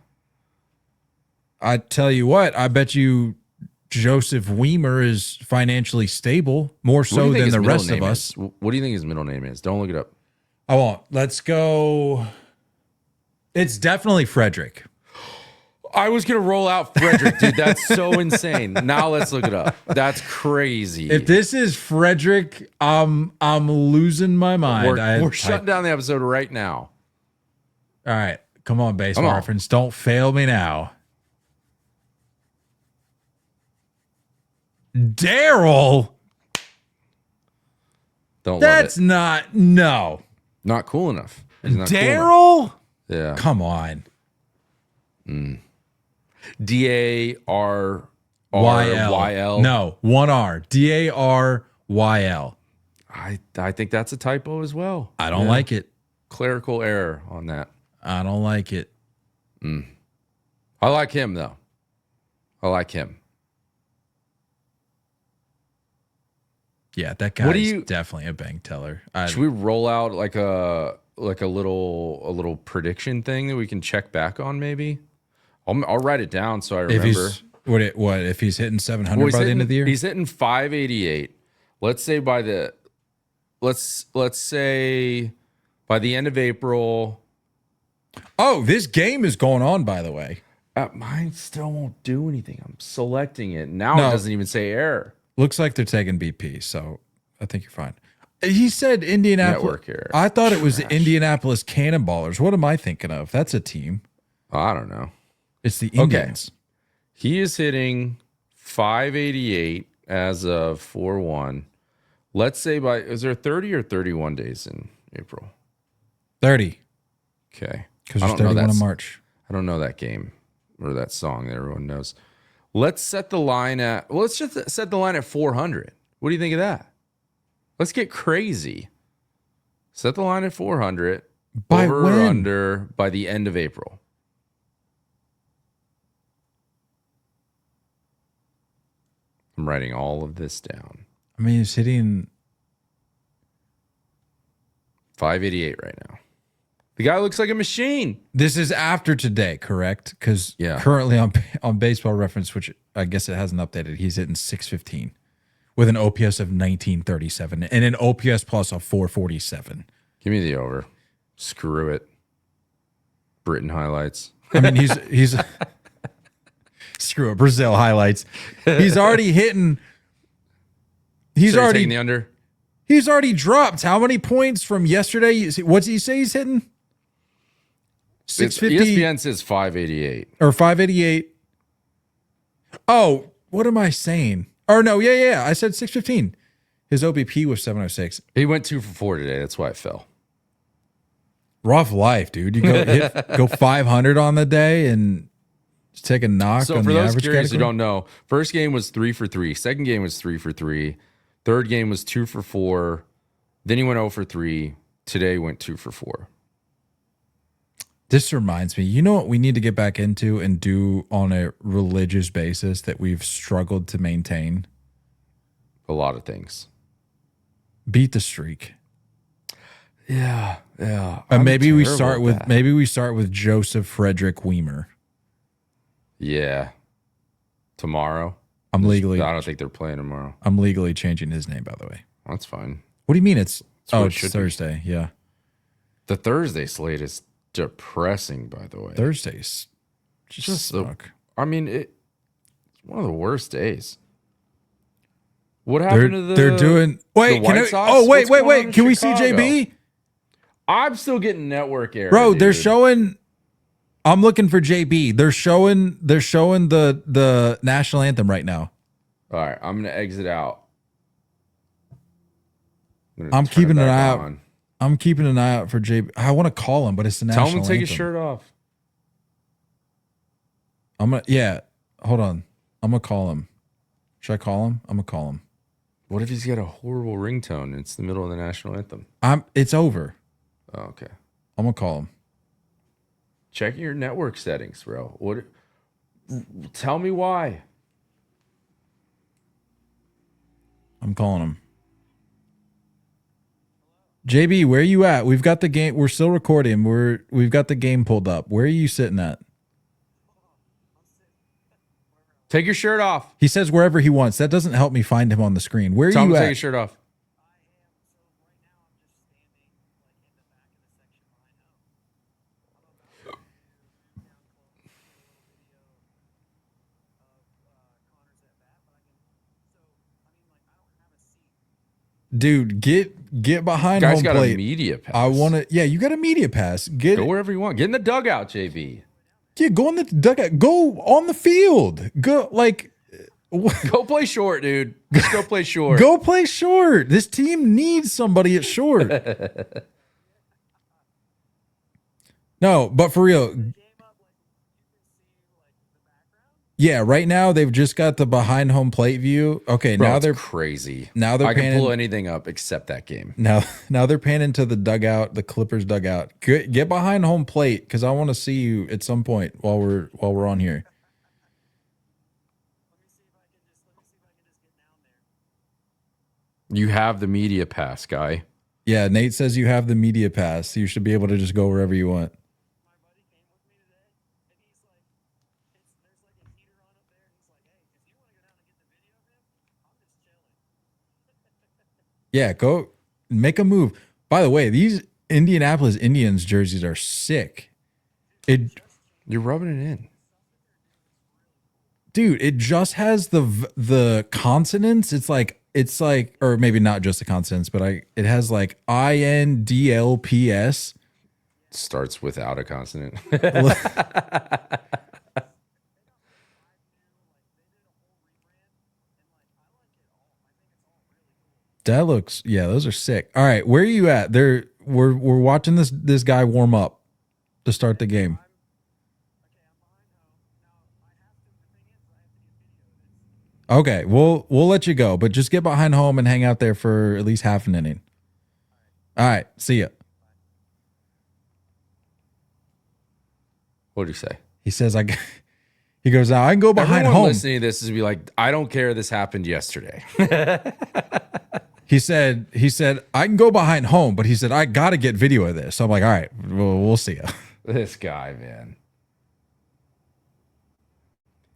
I tell you what, I bet you Joseph Wiemer is financially stable, more What do so you think than his the middle rest of name us. is? What do you think his middle name is? Don't look it up. I won't. Let's go. It's definitely Frederick. I was gonna roll out Frederick, dude. That's so insane. Now let's look it up. That's crazy. If this is Frederick, I'm losing my mind. we're shutting down the episode right now. All right, come on, baseball Come on. reference. Don't fail me now. Daryl. Don't That's love not no. it. Not cool enough. He's not cool enough. Daryl. Yeah. Come on. DARYL. No, one R. DARYL. I think that's a typo as well. I don't like it. Clerical error on that. I don't like it. I like him though. I like him. Yeah, that guy is definitely a bank teller. Should we roll out like a little prediction thing that we can check back on? Maybe I'll write it down so I if remember. he's if he's hitting 700 by the end of the year? He's hitting 588. Let's say by the end of April. Oh, this game is going on, by the way. Mine still won't do anything. I'm selecting it now. No. It doesn't even say error. Looks like they're taking BP, so I think you're fine. He said Indianapolis. Network error. I thought it was the Indianapolis Cannonballers. What am I thinking of? That's a team. I don't know. It's the Indians. He is hitting 588 as of 4-1. Let's say is there 30 or 31 days in April? 30. Okay. Because I there's don't know 31 that. in March. I don't know that game or that song that everyone knows. Let's set the line at. Well, let's just set the line at 400. What do you think of that? Let's get crazy. Set the line at 400. By over when? or under by the end of April. I'm writing all of this down. I mean, he's hitting 588 right now. The guy looks like a machine. This is after today, correct? Because Yeah. currently on Baseball Reference, which I guess it hasn't updated, he's hitting 615 with an OPS of 1937 and an OPS plus of 447. Give me the over. Screw it. Britain highlights. I mean, he's screw it. Brazil highlights. He's already hitting. He's So you're already taking the under. He's already dropped how many points from yesterday? What's he say he's hitting? 650 ESPN says 588. or 588. Oh, what am I saying? Or no, yeah. I said 615. His OBP was 706. He went 2 for 4 today. That's why I fell. Rough life, dude. You go 500 on the day and just take a knock So on for the those average curious who category. don't know, first game was 3 for 3. Second game was 3 for 3. Third game was 2 for 4. Then he went 0 for 3. Today went 2 for 4. This reminds me, you know what we need to get back into and do on a religious basis that we've struggled to maintain? A lot of things. Beat the streak. Yeah. And maybe we start with Joseph Frederick Wiemer. Yeah. Tomorrow. I don't think they're playing tomorrow. I'm legally changing his name, by the way. That's fine. What do you mean it's what it it's should be. Thursday? Yeah. The Thursday slate is depressing, by the way. Thursdays. Just suck. I mean, it's one of the worst days. What happened to the They're doing wait, the can White I, Sox? oh What's going on wait. in Can we Chicago? see JB? I'm still getting network error. Bro, they're dude. showing I'm looking for JB. They're showing the national anthem right now. All right, I'm gonna exit out. I'm keeping an eye out. I'm keeping an eye out for JB. I want to call him, but it's the national Tell him to take his anthem. shirt off. Hold on. I'm gonna call him. Should I call him? I'm gonna call him. What if he's got a horrible ringtone and it's the middle of the national anthem? It's over. Oh, okay. I'm gonna call him. Check your network settings, bro. What? Tell me why. I'm calling him. JB, where are you at? We've got the game. We're still recording. We've got the game pulled up. Where are you sitting at? Take your shirt off. He says wherever he wants. That doesn't help me find him on the screen. Where are Tell him you to at? take his shirt off. Dude, get behind Guy's home got plate. a media pass. I want to. Yeah, you got a media pass. Go wherever you want. Get in the dugout, JB. Go in the dugout. Go on the field. Go Go play short, dude. Just go play short. Go play short. This team needs somebody at short. No, but for real. Yeah, right now they've just got the behind home plate view. Okay, Bro, now it's they're crazy. now they're I can panning, pull anything up except that game. now they're panning to the dugout, the Clippers dugout. Get behind home plate because I want to see you at some point while we're on here. You have the media pass, guy. Yeah, Nate says you have the media pass. You should be able to just go wherever you want. Yeah, go make a move. By the way, these Indianapolis Indians jerseys are sick. You're rubbing it in. Dude, it just has the consonants. It's like, or maybe not just the consonants, but it has like INDLPS. Starts without a consonant. That looks, yeah, those are sick. All right, where are you at? We're watching this guy warm up. to start the game. Okay, we'll let you go, but just get behind home and hang out there for at least half an inning. All right, see ya. What did he say? He says, he goes, I can go behind Everyone home. listening to this is be like, I don't care. This happened yesterday. He said, I can go behind home, but he said, I got to get video of this. So I'm like, all right, we'll see ya. This guy, man.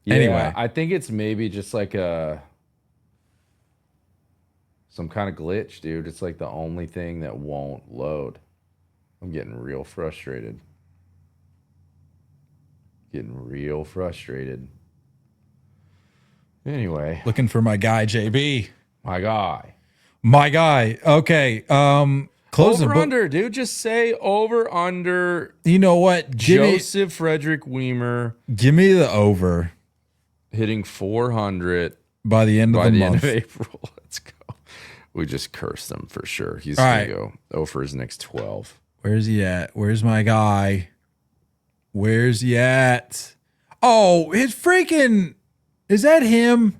Anyway. I think it's maybe just like some kind of glitch, dude. It's like the only thing that won't load. I'm getting real frustrated. Anyway, Looking for my guy, JB. my guy. Okay. Close the Over book. under, dude. Just say over under. You know what? Joseph Frederick Wiemer Give me the over hitting 400 by the end of by the the month. end of April. Let's go. We just cursed him for sure. He's All gonna right. go over his next 12. Where's he at? Where's my guy? Where's he at? Oh, his freaking. Is that him?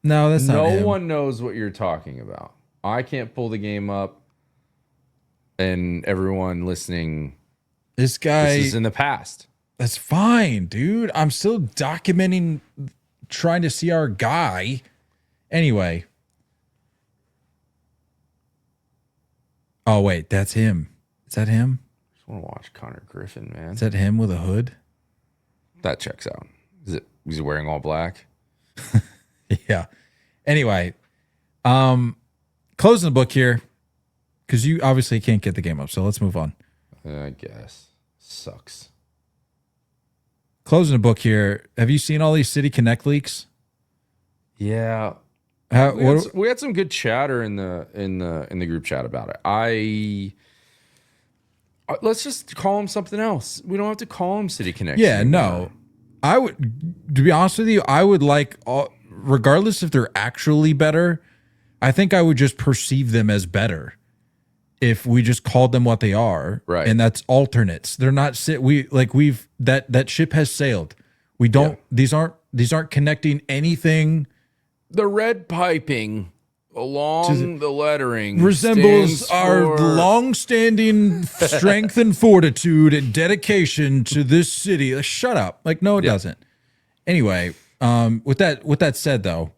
No, that's not him. No one knows what you're talking about. I can't pull the game up, and everyone listening, This guy. this is in the past. That's fine, dude. I'm still documenting, trying to see our guy. Anyway. Oh, wait. That's him. Is that him? I just want to watch Connor Griffin, man. Is that him with a hood? That checks out. Is he wearing all black? Yeah. Anyway, closing the book here because you obviously can't get the game up. So let's move on. I guess. Sucks. Closing the book here. Have you seen all these City Connect leaks? Yeah. How, We had some good chatter in the group chat about it. Let's just call him something else. We don't have to call him City Connect. yeah, anymore. no. I would, to be honest with you, I would like, regardless if they're actually better, I think I would just perceive them as better if we just called them what they are. Right. And that's alternates. They're not, that ship has sailed. We don't, these aren't connecting anything. The red piping along the lettering Resembles stands our for- long-standing strength and fortitude and dedication to this city. Like, shut up. Like, no, it doesn't. Anyway, with that said, though,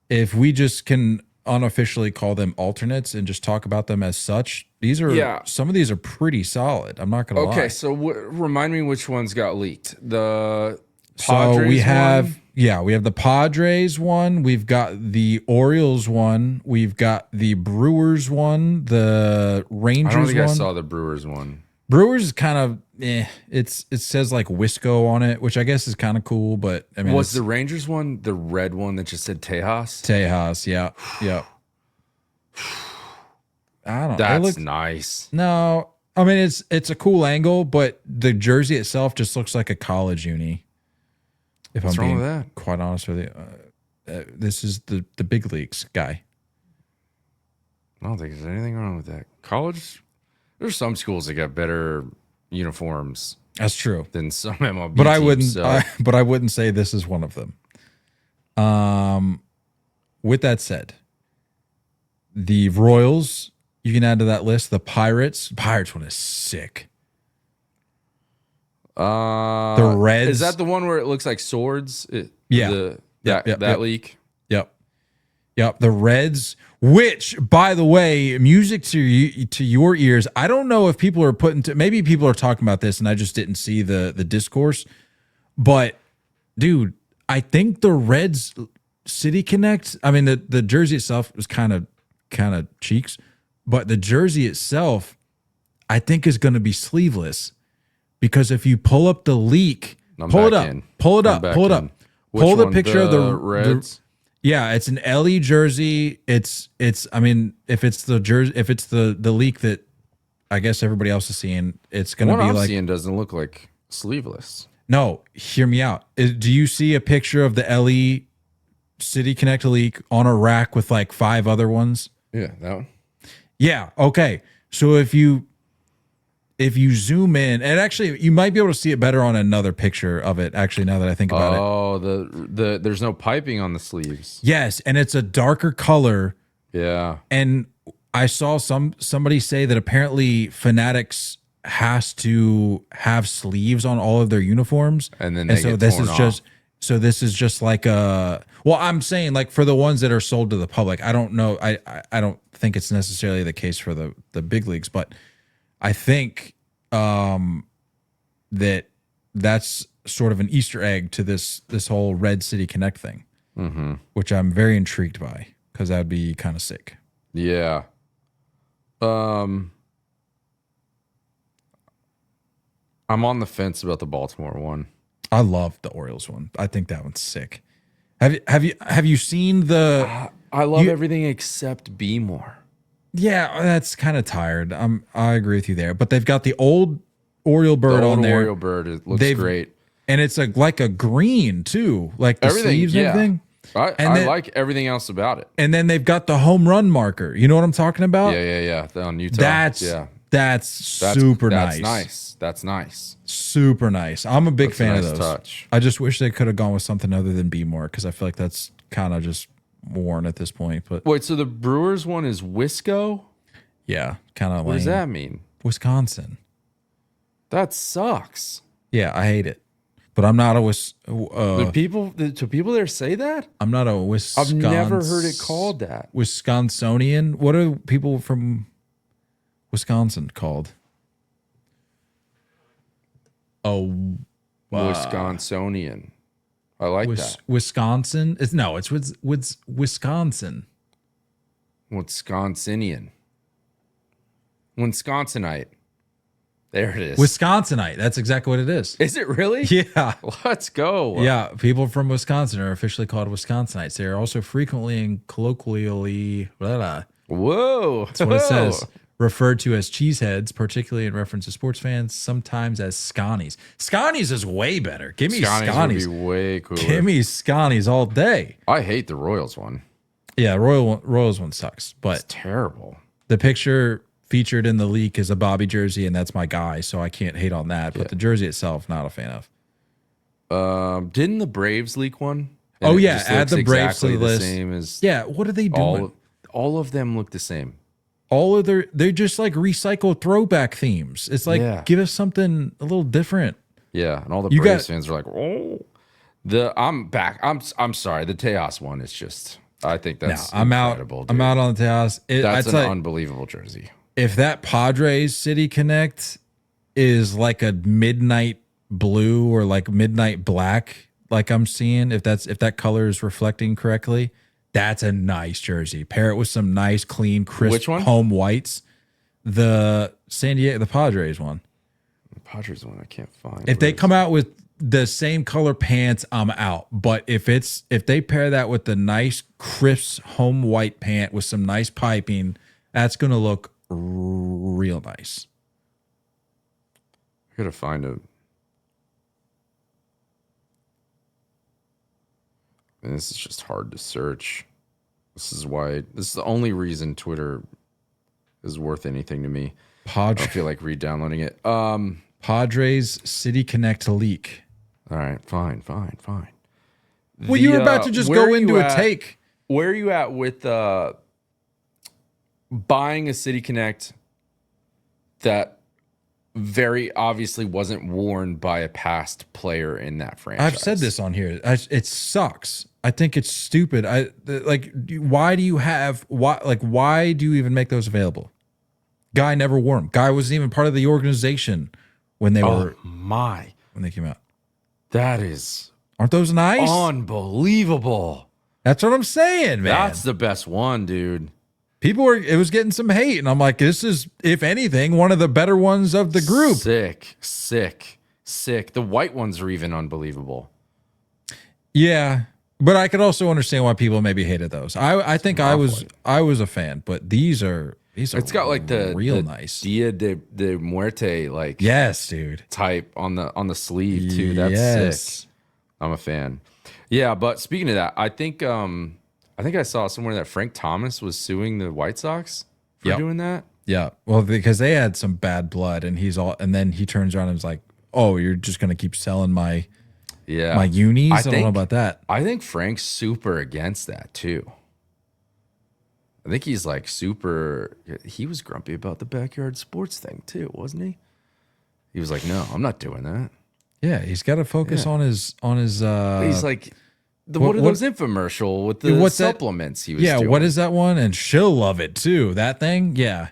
if we just can unofficially call them alternates and just talk about them as such, these are some of these are pretty solid. I'm not gonna lie. Okay, so remind me which ones got leaked. The So Padres we have one? we have the Padres one, we've got the Orioles one, we've got the Brewers one, the Rangers I don't think one. I saw the Brewers one. Brewers is kind of it says like Wisco on it, which I guess is kind of cool, but I mean Was it's the Rangers one the red one that just said Tejas? Tejas, yeah. I don't know. That's nice. No, I mean it's a cool angle, but the jersey itself just looks like a college uni. If What's I'm wrong being with that? quite honest with you, this is the big leagues guy. I don't think there's anything wrong with that. College, there's some schools that got better uniforms That's true, than some MLB but I teams, wouldn't. so- But I wouldn't say this is one of them. With that said, the Royals you can add to that list. The Pirates one is sick. The Reds. Is that the one where it looks like swords? Yeah. That leak. Yep. The Reds, which, by the way, music to your ears. I don't know if people are maybe people are talking about this and I just didn't see the discourse. But, dude, I think the Reds City Connect, I mean, the jersey itself was kind of cheeks, but the jersey itself, I think, is going to be sleeveless. Because if you pull up the leak, pull it up. Pull the picture of the Reds. Yeah, it's an LE jersey. It's I mean, if it's the jersey, if it's the leak that I guess everybody else is seeing, it's going to What be I'm like seeing doesn't look like sleeveless. No, hear me out. Do you see a picture of the LE City Connect leak on a rack with like 5 other ones? Yeah, that one. Yeah, okay. So if you if you zoom in, and actually you might be able to see it better on another picture of it. Actually, now that I think about it. Oh, the there's no piping on the sleeves. Yes, and it's a darker color. Yeah. And I saw somebody say that apparently Fanatics has to have sleeves on all of their uniforms, And then they so get this torn is off. this is just like a. Well, I'm saying like for the ones that are sold to the public, I don't know. I don't think it's necessarily the case for the big leagues, but I think that that's sort of an Easter egg to this whole Red City Connect thing, which I'm very intrigued by because that would be kind of sick. Yeah. I'm on the fence about the Baltimore one. I love the Orioles one. I think that one's sick. Have you seen the? I love everything except Be More. Yeah, that's kind of tired. I agree with you there. But they've got the old Oriole bird The old on there. Oriole bird looks great. And it's like a green too, like the Everything, sleeves and everything. I like everything else about it. And then they've got the home run marker. You know what I'm talking about? Yeah. On Utah. That's super nice. That's nice. Super nice. I'm a big fan of those. Touch. I just wish they could have gone with something other than Be More because I feel like that's kind of just worn at this point. But Wait, so the Brewers one is Wisco? yeah, kind of. What does that mean? Wisconsin. That sucks. Yeah, I hate it. But I'm not a Do people there say that? I'm not a Wisconsin. I've never heard it called that. Wisconsonian. What are people from Wisconsin called? Oh, Wisconsonian. I like that. Wisconsin. It's Wisconsin. Wisconsinian. Wisconsinite. There it is. Wisconsinite. That's exactly what it is. Is it really? Yeah. Let's go. Yeah. People from Wisconsin are officially called Wisconsinites. They are also frequently and colloquially, that's Whoa. what it says, referred to as cheeseheads, particularly in reference to sports fans, sometimes as Scotties. Scotties is way better. Give me Scotties. Would be way cooler. Give me Scotties all day. I hate the Royals one. Yeah, Royals one sucks. But It's terrible. the picture featured in the leak is a Bobby jersey, and that's my guy, so I can't hate on that. But the jersey itself, not a fan of. Didn't the Braves leak one? Oh, it yeah, just add looks the Braves to the exactly list. Same as Yeah, what are they doing? all of them look the same. All of they're just like recycled throwback themes. It's like, give us something a little different. Yeah, and all the You Braves got- fans are like, "Oh, I'm back." I'm sorry. The Tejas one is just. I think that's. I'm out. incredible, dude. I'm out on the Tejas. That's It's an like, unbelievable jersey. if that Padres City Connect is like a midnight blue or like midnight black, like I'm seeing, if that color is reflecting correctly, that's a nice jersey. Pair it with some nice, clean, crisp Which one? home whites. The Padres one. The Padres one I can't find. If they come out with the same color pants, I'm out. But if they pair that with the nice, crisp home white pant with some nice piping, that's gonna look real nice. I gotta find a. And this is just hard to search. This is the only reason Twitter is worth anything to me. I don't feel like re-downloading it. Padres City Connect leak. All right, fine. Well, you were about to just go into a take. Where are you at with buying a City Connect that very obviously wasn't worn by a past player in that franchise? I've said this on here. It sucks. I think it's stupid. Why do you even make those available? Guy never wore them. Guy wasn't even part of the organization when they when they came out. That is Aren't those nice? unbelievable. That's what I'm saying, man. That's the best one, dude. It was getting some hate, and I'm like, this is, if anything, one of the better ones of the group. Sick. The white ones are even unbelievable. Yeah, but I could also understand why people maybe hated those. I think I was a fan, but these are It's got like the nice Dia de Muerte yes, dude, type on the sleeve too. That's sick. I'm a fan. Yeah, but speaking of that, I think I saw somewhere that Frank Thomas was suing the White Sox for doing that. Yeah. Well, because they had some bad blood, and then he turns around and is like, "Oh, you're just gonna keep selling my unis." I don't know about that. I think Frank's super against that too. I think he's like super. He was grumpy about the backyard sports thing too, wasn't he? He was like, "No, I'm not doing that." Yeah, he's got to focus on his. He's like, what are those infomercial with the what's supplements he was Yeah, doing? what is that one? And she'll love it too. That thing, yeah.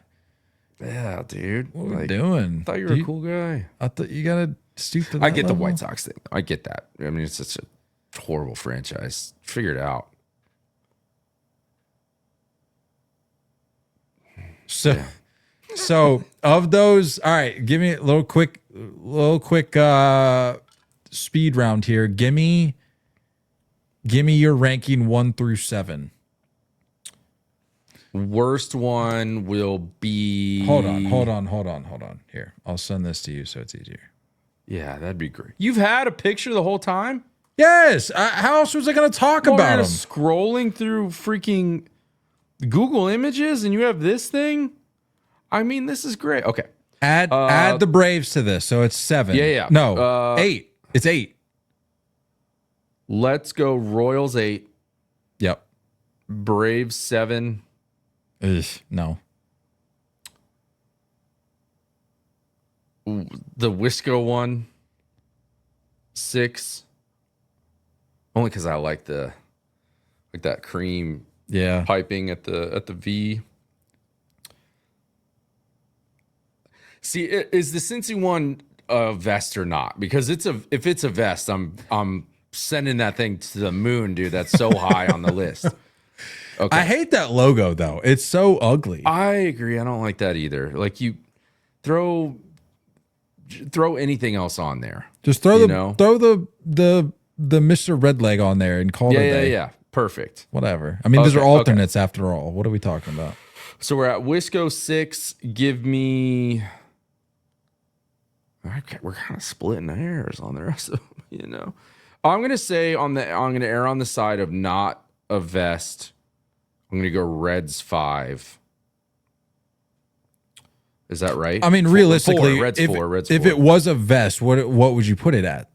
Yeah, dude. What are we doing? I thought you were a cool guy. I thought you gotta stoop to that I get the level? White Sox thing. I get that. I mean, it's such a horrible franchise. Figure it out. So of those, all right, give me a little quick speed round here. Give me your ranking 1 through 7. Worst one will be. Hold on. Here, I'll send this to you so it's easier. Yeah, that'd be great. You've had a picture the whole time? Yes. How else was I going to talk about them? Scrolling through freaking Google Images and you have this thing? I mean, this is great. Okay. Add the Braves to this, so it's 7. Yeah. No, 8. It's 8. Let's go Royals 8. Yep. Braves 7. Ugh, no. The Wisco one 6. Only because I like that cream piping at the V. See, is the Cincy one a vest or not? Because if it's a vest, I'm sending that thing to the moon, dude. That's so high on the list. Okay. I hate that logo though. It's so ugly. I agree. I don't like that either. Like, you throw anything else on there. Just throw the Mr. Redleg on there and call it a day. Yeah. Perfect. Whatever. I mean, these are alternates after all. What are we talking about? So we're at Wisco 6. Give me. We're kind of splitting hairs on the rest of them, I'm gonna say I'm gonna err on the side of not a vest. I'm gonna go Reds 5. Is that right? I mean, realistically, Reds 4. If it was a vest, what would you put it at?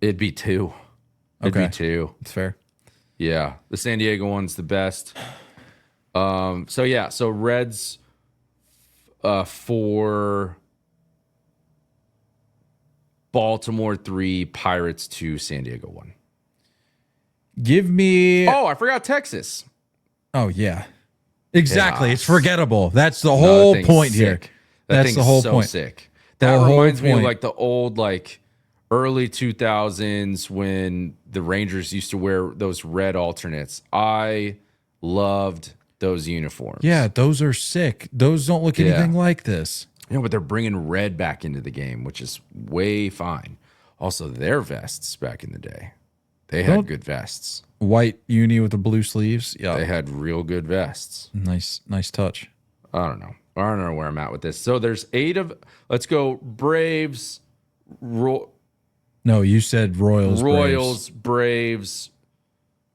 It'd be 2. It'd be 2. That's fair. Yeah, the San Diego one's the best. So Reds 4, Baltimore 3, Pirates 2, San Diego 1. Give me. Oh, I forgot Texas. Oh yeah, exactly. It's forgettable. That's the whole point here. That's the whole point. Sick. That reminds me of like the old early 2000s when the Rangers used to wear those red alternates. I loved those uniforms. Yeah, those are sick. Those don't look anything like this. But they're bringing red back into the game, which is way fine. Also, their vests back in the day, they had good vests. White uni with the blue sleeves. Yeah, they had real good vests. Nice touch. I don't know where I'm at with this. So there's 8 of. Let's go Braves. No, you said Royals, Braves,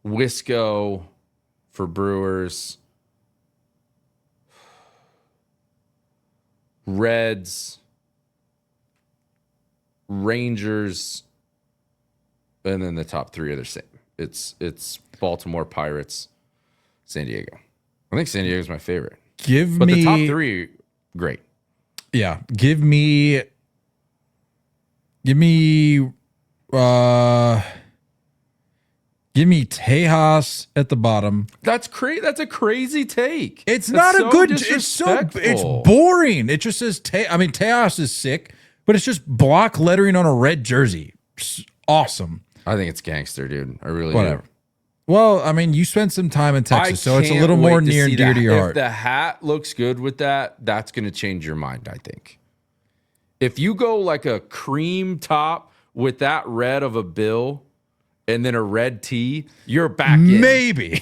Wisco for Brewers, Reds, Rangers, and then the top 3 are the same. It's Baltimore, Pirates, San Diego. I think San Diego's my favorite. But the top 3, great. Yeah, give me Tejas at the bottom. That's a crazy take. It's not a good. It's boring. It just says Tejas is sick, but it's just block lettering on a red jersey. It's awesome. I think it's gangster, dude. I really do. Well, I mean, you spent some time in Texas, so it's a little more near and dear to your heart. If the hat looks good with that, that's going to change your mind, I think. If you go like a cream top with that red of a bill and then a red tee, you're back in. Maybe.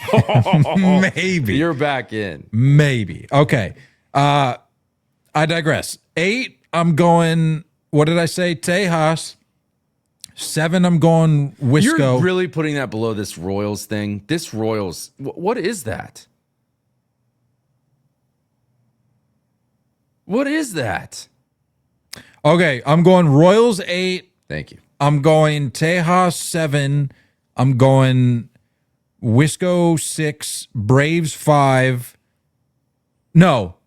Maybe. You're back in. Maybe. Okay. I digress. 8, I'm going, what did I say? Tejas. 7, I'm going Wisco. You're really putting that below this Royals thing? This Royals, what is that? What is that? Okay, I'm going Royals 8. Thank you. I'm going Tejas 7. I'm going Wisco 6. Braves 5. No,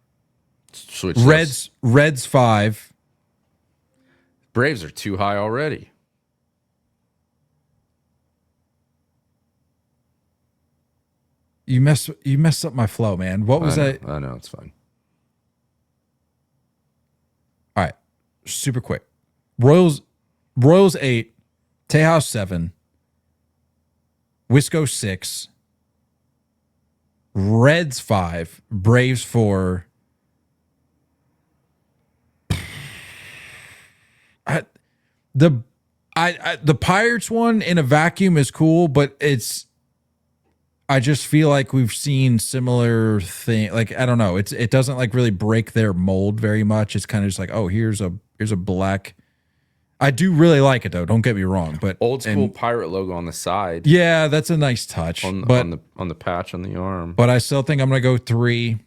Switch those. Reds 5. Braves are too high already. You messed up my flow, man. What was that? I know, it's fine. All right, super quick. Royals 8, Tejas 7, Wisco 6, Reds 5, Braves 4. The Pirates one in a vacuum is cool, but I just feel like we've seen similar thing. Like, I don't know. It doesn't like really break their mold very much. It's kind of just like, oh, here's a black. I do really like it though. Don't get me wrong, but Old school pirate logo on the side. Yeah, that's a nice touch. On the patch on the arm. But I still think I'm gonna go 3,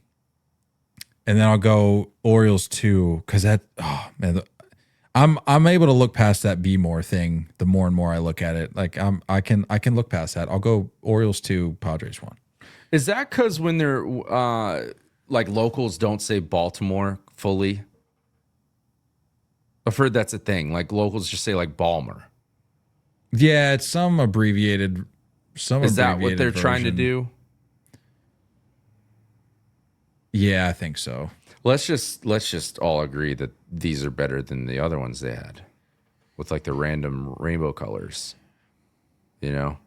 and then I'll go Orioles 2 because that. Oh man, I'm able to look past that be more thing. The more and more I look at it, like I can look past that. I'll go Orioles 2, Padres 1. Is that because when they're like locals don't say Baltimore fully? I've heard that's a thing. Like locals just say like Balmer. Yeah, it's some abbreviated. Is that what they're trying to do? Yeah, I think so. Let's just all agree that these are better than the other ones they had, with like the random rainbow colors. You know,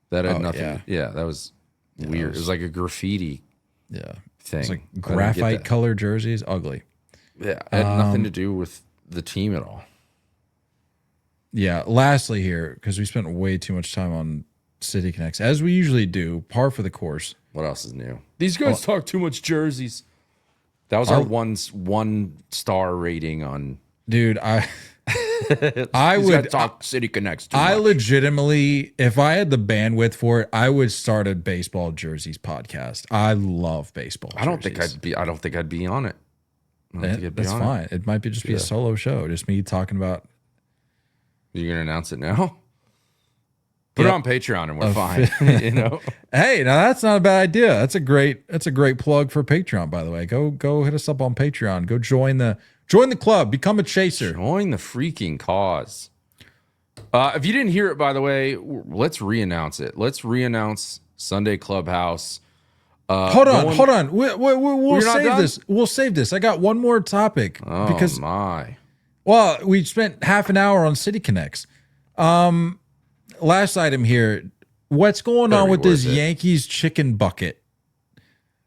that had nothing. Yeah, that was weird. It was like a graffiti. Yeah, thing. It's like graphite color jerseys, ugly. Yeah, it had nothing to do with the team at all. Yeah. Lastly, here because we spent way too much time on City Connects, as we usually do, par for the course. What else is new? These guys talk too much jerseys. That was our 1-star rating on. Dude, I would talk City Connects too I much. legitimately, if I had the bandwidth for it, I would start a baseball jerseys podcast. I love baseball. I don't think I'd be on it. That's fine. It might be a solo show, just me talking about. You're gonna announce it now? Put it on Patreon and we're fine. You know. Hey, now that's not a bad idea. That's a great plug for Patreon, by the way. Go hit us up on Patreon. Go join the club. Become a chaser. Join the freaking cause. If you didn't hear it, by the way, let's re-announce it. Let's re-announce Sunday Clubhouse. Hold on. We'll save this. We'll save this. I got one more topic. Oh because, my. Well, we spent half an hour on City Connects. Last item here. What's going on with this Yankees chicken bucket?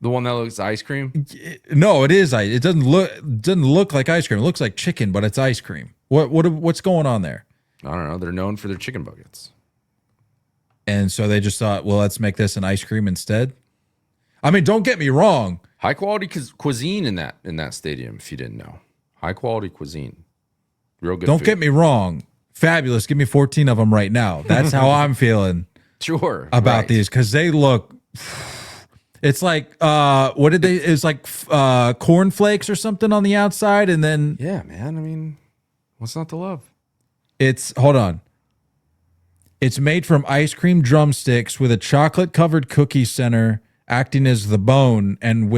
The one that looks ice cream? No, it is. It doesn't look like ice cream. It looks like chicken, but it's ice cream. What's going on there? I don't know. They're known for their chicken buckets. And so they just thought, well, let's make this an ice cream instead. I mean, don't get me wrong. High quality cuisine in that stadium, if you didn't know. High quality cuisine. Real good. Don't get me wrong. Fabulous. Give me 14 of them right now. That's how I'm feeling. Sure. About these because they look. It's like what did they? It's like cornflakes or something on the outside, and then yeah, man. I mean, what's not to love? Hold on. It's made from ice cream drumsticks with a chocolate covered cookie center acting as the bone, and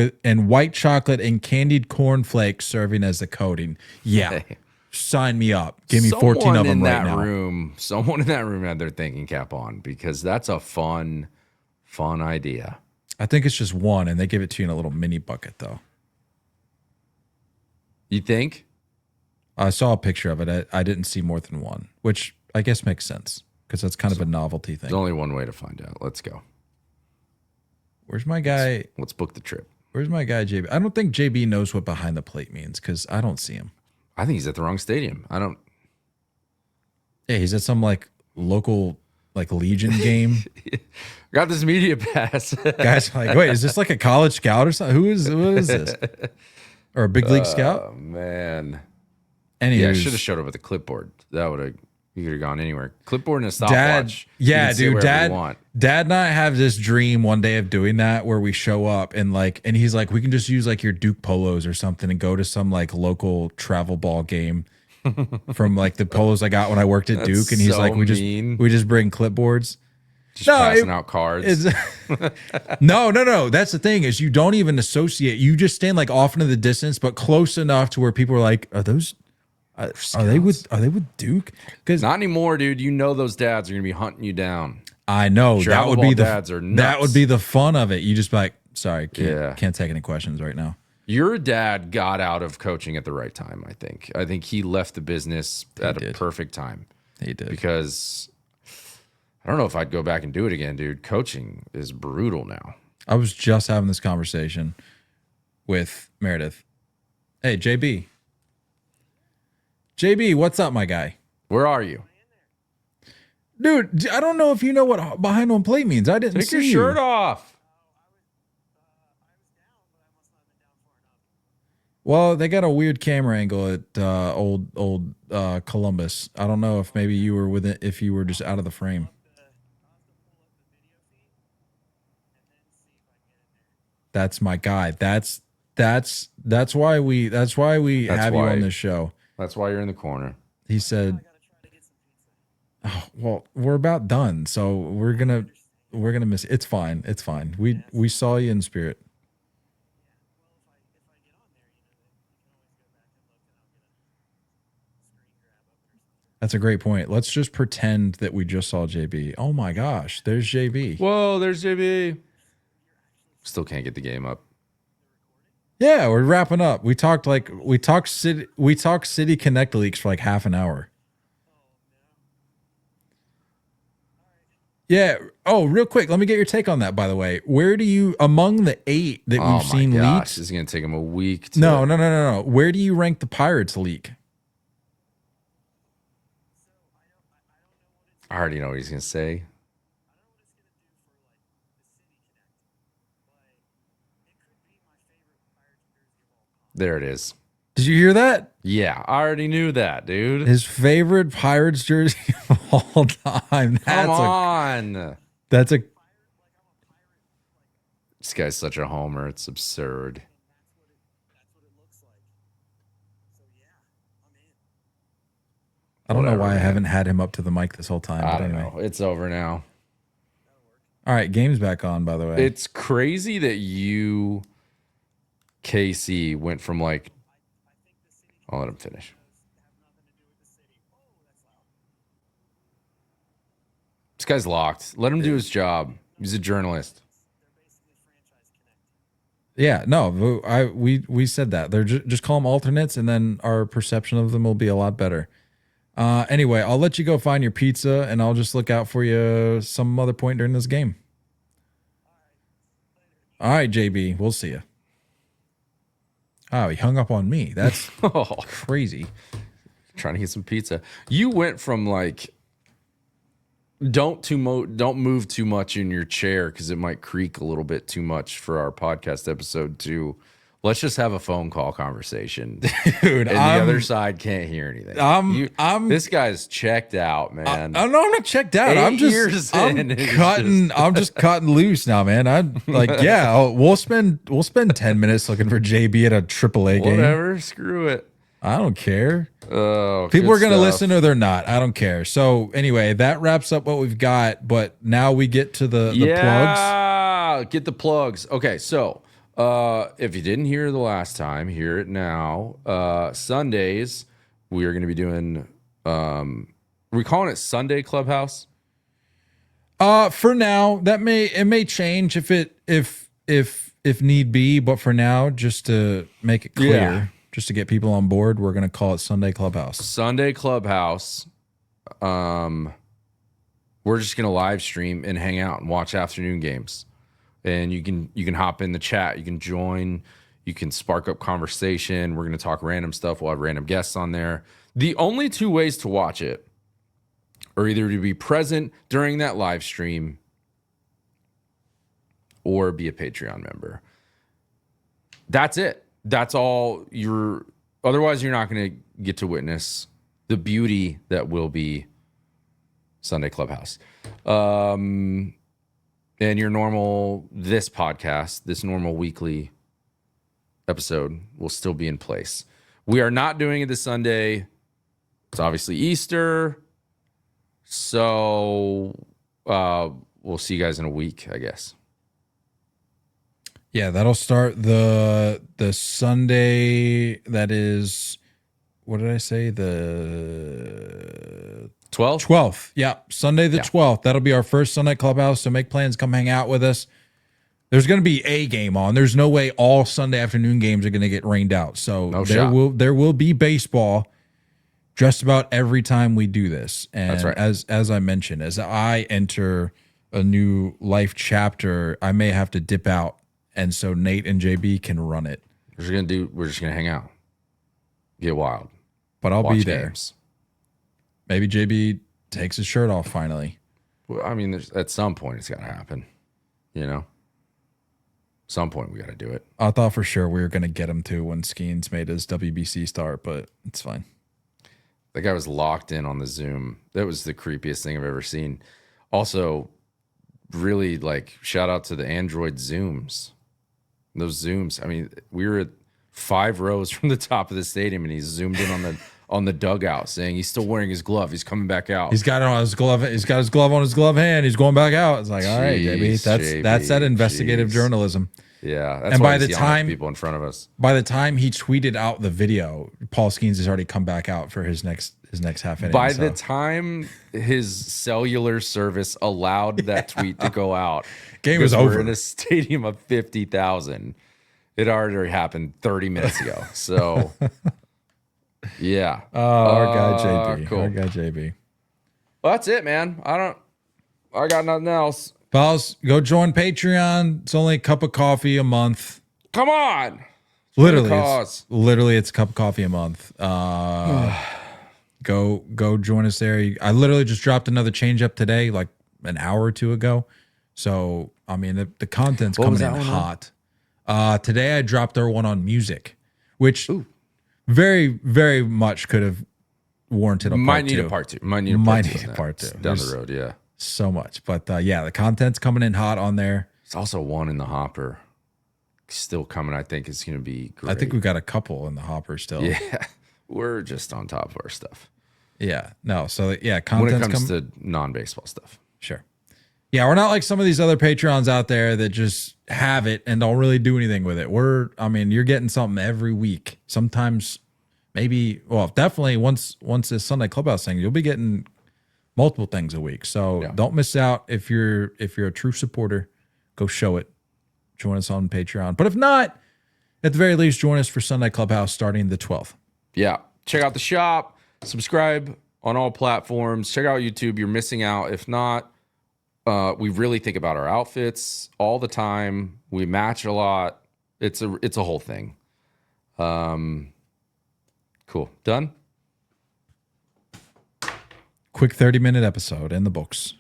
white chocolate and candied cornflakes serving as the coating. Yeah. Hey. Sign me up. Give me 14 of them right now. Someone in that room had their thinking cap on because that's a fun idea. I think it's just one, and they give it to you in a little mini bucket, though. You think? I saw a picture of it. I didn't see more than one, which I guess makes sense because that's kind of a novelty thing. There's only one way to find out. Let's go. Where's my guy? Let's book the trip. Where's my guy, JB? I don't think JB knows what behind the plate means because I don't see him. I think he's at the wrong stadium. I don't. Yeah, he's at some like local like Legion game. Got this media pass. Guys are like, wait, is this like a college scout or something? What is this? Or a big league scout? Oh man. Anyways, yeah, I should have showed up with a clipboard. That would have You could have gone anywhere. Clipboard and a Dad, stopwatch. You yeah, can sit dude, wherever you want. Dad and I have this dream one day of doing that where we show up and he's like, we can just use like your Duke polos or something and go to some like local travel ball game from like the polos I got when I worked at Duke. And he's so like, we mean. just bring clipboards. Just passing out cards. No. That's the thing is you don't even associate. You just stand like off into the distance, but close enough to where people are like, are they with Duke? Because Not anymore, dude. You know those dads are gonna be hunting you down. I know that would Travel be ball dads are nuts. that would be the fun of it. You just be like, sorry, Yeah. can't take any questions right now. Your dad got out of coaching at the right time, I think. I think he left the business at a perfect time. He did. Because I don't know if I'd go back and do it again, dude. Coaching is brutal now. I was just having this conversation with Meredith. Hey, JB. JB, what's up, my guy? Where are you? Dude, I don't know if you know what behind on plate means. I didn't Take see your you. shirt off. Well, they got a weird camera angle at old Columbus. I don't know if maybe you were with it, if you were just out of the frame. That's my guy. That's why we have you on this show. That's why you're in the corner. He said, "Oh, well, we're about done, so we're gonna miss. It's fine. It's fine. We saw you in spirit." That's a great point. Let's just pretend that we just saw JB. Oh my gosh, there's JB. Whoa, there's JB. Still can't get the game up. Yeah, we're wrapping up. We talked City Connect leaks for like half an hour. Yeah. Oh, real quick, let me get your take on that. By the way, where do you among the 8 that we've seen leaks? This is gonna take him a week. To, No. Where do you rank the Pirates leak? I already know what he's gonna say. There it is. Did you hear that? Yeah, I already knew that, dude. His favorite Pirates jersey of all time. Come on. That's a. This guy's such a homer. It's absurd. I don't know Whatever, why I man. haven't had him up to the mic this whole time. I But don't anyway. know. It's over now. All right, game's back on, by the way. It's crazy that you, KC, went from like. I'll let him finish. This guy's locked. Let him do his job. He's a journalist. Yeah, no, we said that. They're just call them alternates, and then our perception of them will be a lot better. Anyway, I'll let you go find your pizza, and I'll just look out for you some other point during this game. All right, JB, we'll see you. Oh, he hung up on me. That's crazy. Trying to get some pizza. You went from like don't move too much in your chair because it might creak a little bit too much for our podcast episode to let's just have a phone call conversation. Dude, and the other side can't hear anything. This guy's checked out, man. I'm not checked out. I'm just cutting loose now, man. I'm like, yeah, we'll spend 10 minutes looking for JB at a AAA game. Whatever, screw it. I don't care. Oh, people are going to stuff. listen or they're not. I don't care. So anyway, that wraps up what we've got. But now we get to the plugs. Get the plugs. Okay, so if you didn't hear the last time, hear it now. Sundays we are going to be doing. Are we calling it Sunday Clubhouse? For now, it may change if need be. But for now, just to make it clear. Yeah. Just to get people on board, we're going to call it Sunday Clubhouse. Sunday Clubhouse. We're just going to live stream and hang out and watch afternoon games. And you can hop in the chat. You can join. You can spark up conversation. We're going to talk random stuff. We'll have random guests on there. The only 2 ways to watch it are either to be present during that live stream or be a Patreon member. That's it. That's all otherwise you're not going to get to witness the beauty that will be Sunday Clubhouse. And your normal, this podcast, this normal weekly episode will still be in place. We are not doing it this Sunday. It's obviously Easter. So we'll see you guys in a week, I guess. Yeah, that'll start the Sunday. That is, what did I say? The 12th? 12th. Yeah, Sunday the 12th. That'll be our first Sunday Clubhouse. So make plans, come hang out with us. There's going to be a game on. There's no way all Sunday afternoon games are going to get rained out. So there will be baseball just about every time we do this. And that's right. As I mentioned, as I enter a new life chapter, I may have to dip out. And so Nate and JB can run it. We're just gonna hang out. Get wild. But I'll Watch be there. Games. Maybe JB takes his shirt off finally. Well, I mean, at some point it's gotta happen. You know? Some point we gotta do it. I thought for sure we were gonna get him to when Skeens made his WBC start, but it's fine. That guy was locked in on the Zoom. That was the creepiest thing I've ever seen. Also, really like shout out to the Android Zooms. Those Zooms. I mean, we were at 5 rows from the top of the stadium, and he zoomed in on the dugout, saying he's still wearing his glove. He's coming back out. He's got it on his glove. He's got his glove on his glove hand. He's going back out. It's like, all right, JB, that's that investigative journalism. Yeah, that's and why by the he's yelling at time people in front of us. By the time he tweeted out the video, Paul Skeens has already come back out for his next half inning. By the time his cellular service allowed that tweet to go out, game was over. We're in a stadium of 50,000. It already happened 30 minutes ago. So, yeah. Our guy JB. Cool. Our guy JB. Well, that's it, man. I got nothing else. Pals, go join Patreon. It's only a cup of coffee a month. Come on. Literally, it's a cup of coffee a month. Go join us there. I literally just dropped another change up today, like an hour or two ago. So, I mean, the content's coming in hot. Today I dropped our one on music, which very, very much could have warranted a part two. Might need a part two. Might need a part two. Down the road, yeah. So much. But yeah, the content's coming in hot on there. It's also one in the hopper. Still coming, I think it's going to be great. I think we've got a couple in the hopper still. Yeah. We're just on top of our stuff. Yeah. No. So yeah, content's when it comes to non-baseball stuff. Sure. Yeah, we're not like some of these other Patreons out there that just have it and don't really do anything with it. You're getting something every week. Sometimes definitely once this Sunday Clubhouse thing, you'll be getting multiple things a week. So don't miss out. If you're a true supporter, go show it. Join us on Patreon. But if not, at the very least, join us for Sunday Clubhouse starting the 12th. Yeah. Check out the shop. Subscribe on all platforms. Check out YouTube. You're missing out. If not, we really think about our outfits all the time. We match a lot. It's a whole thing. Cool. Done? Quick 30-minute episode in the books.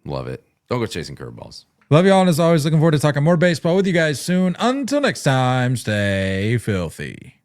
Love it. Don't go chasing curveballs. Love y'all, and as always, looking forward to talking more baseball with you guys soon. Until next time, stay filthy.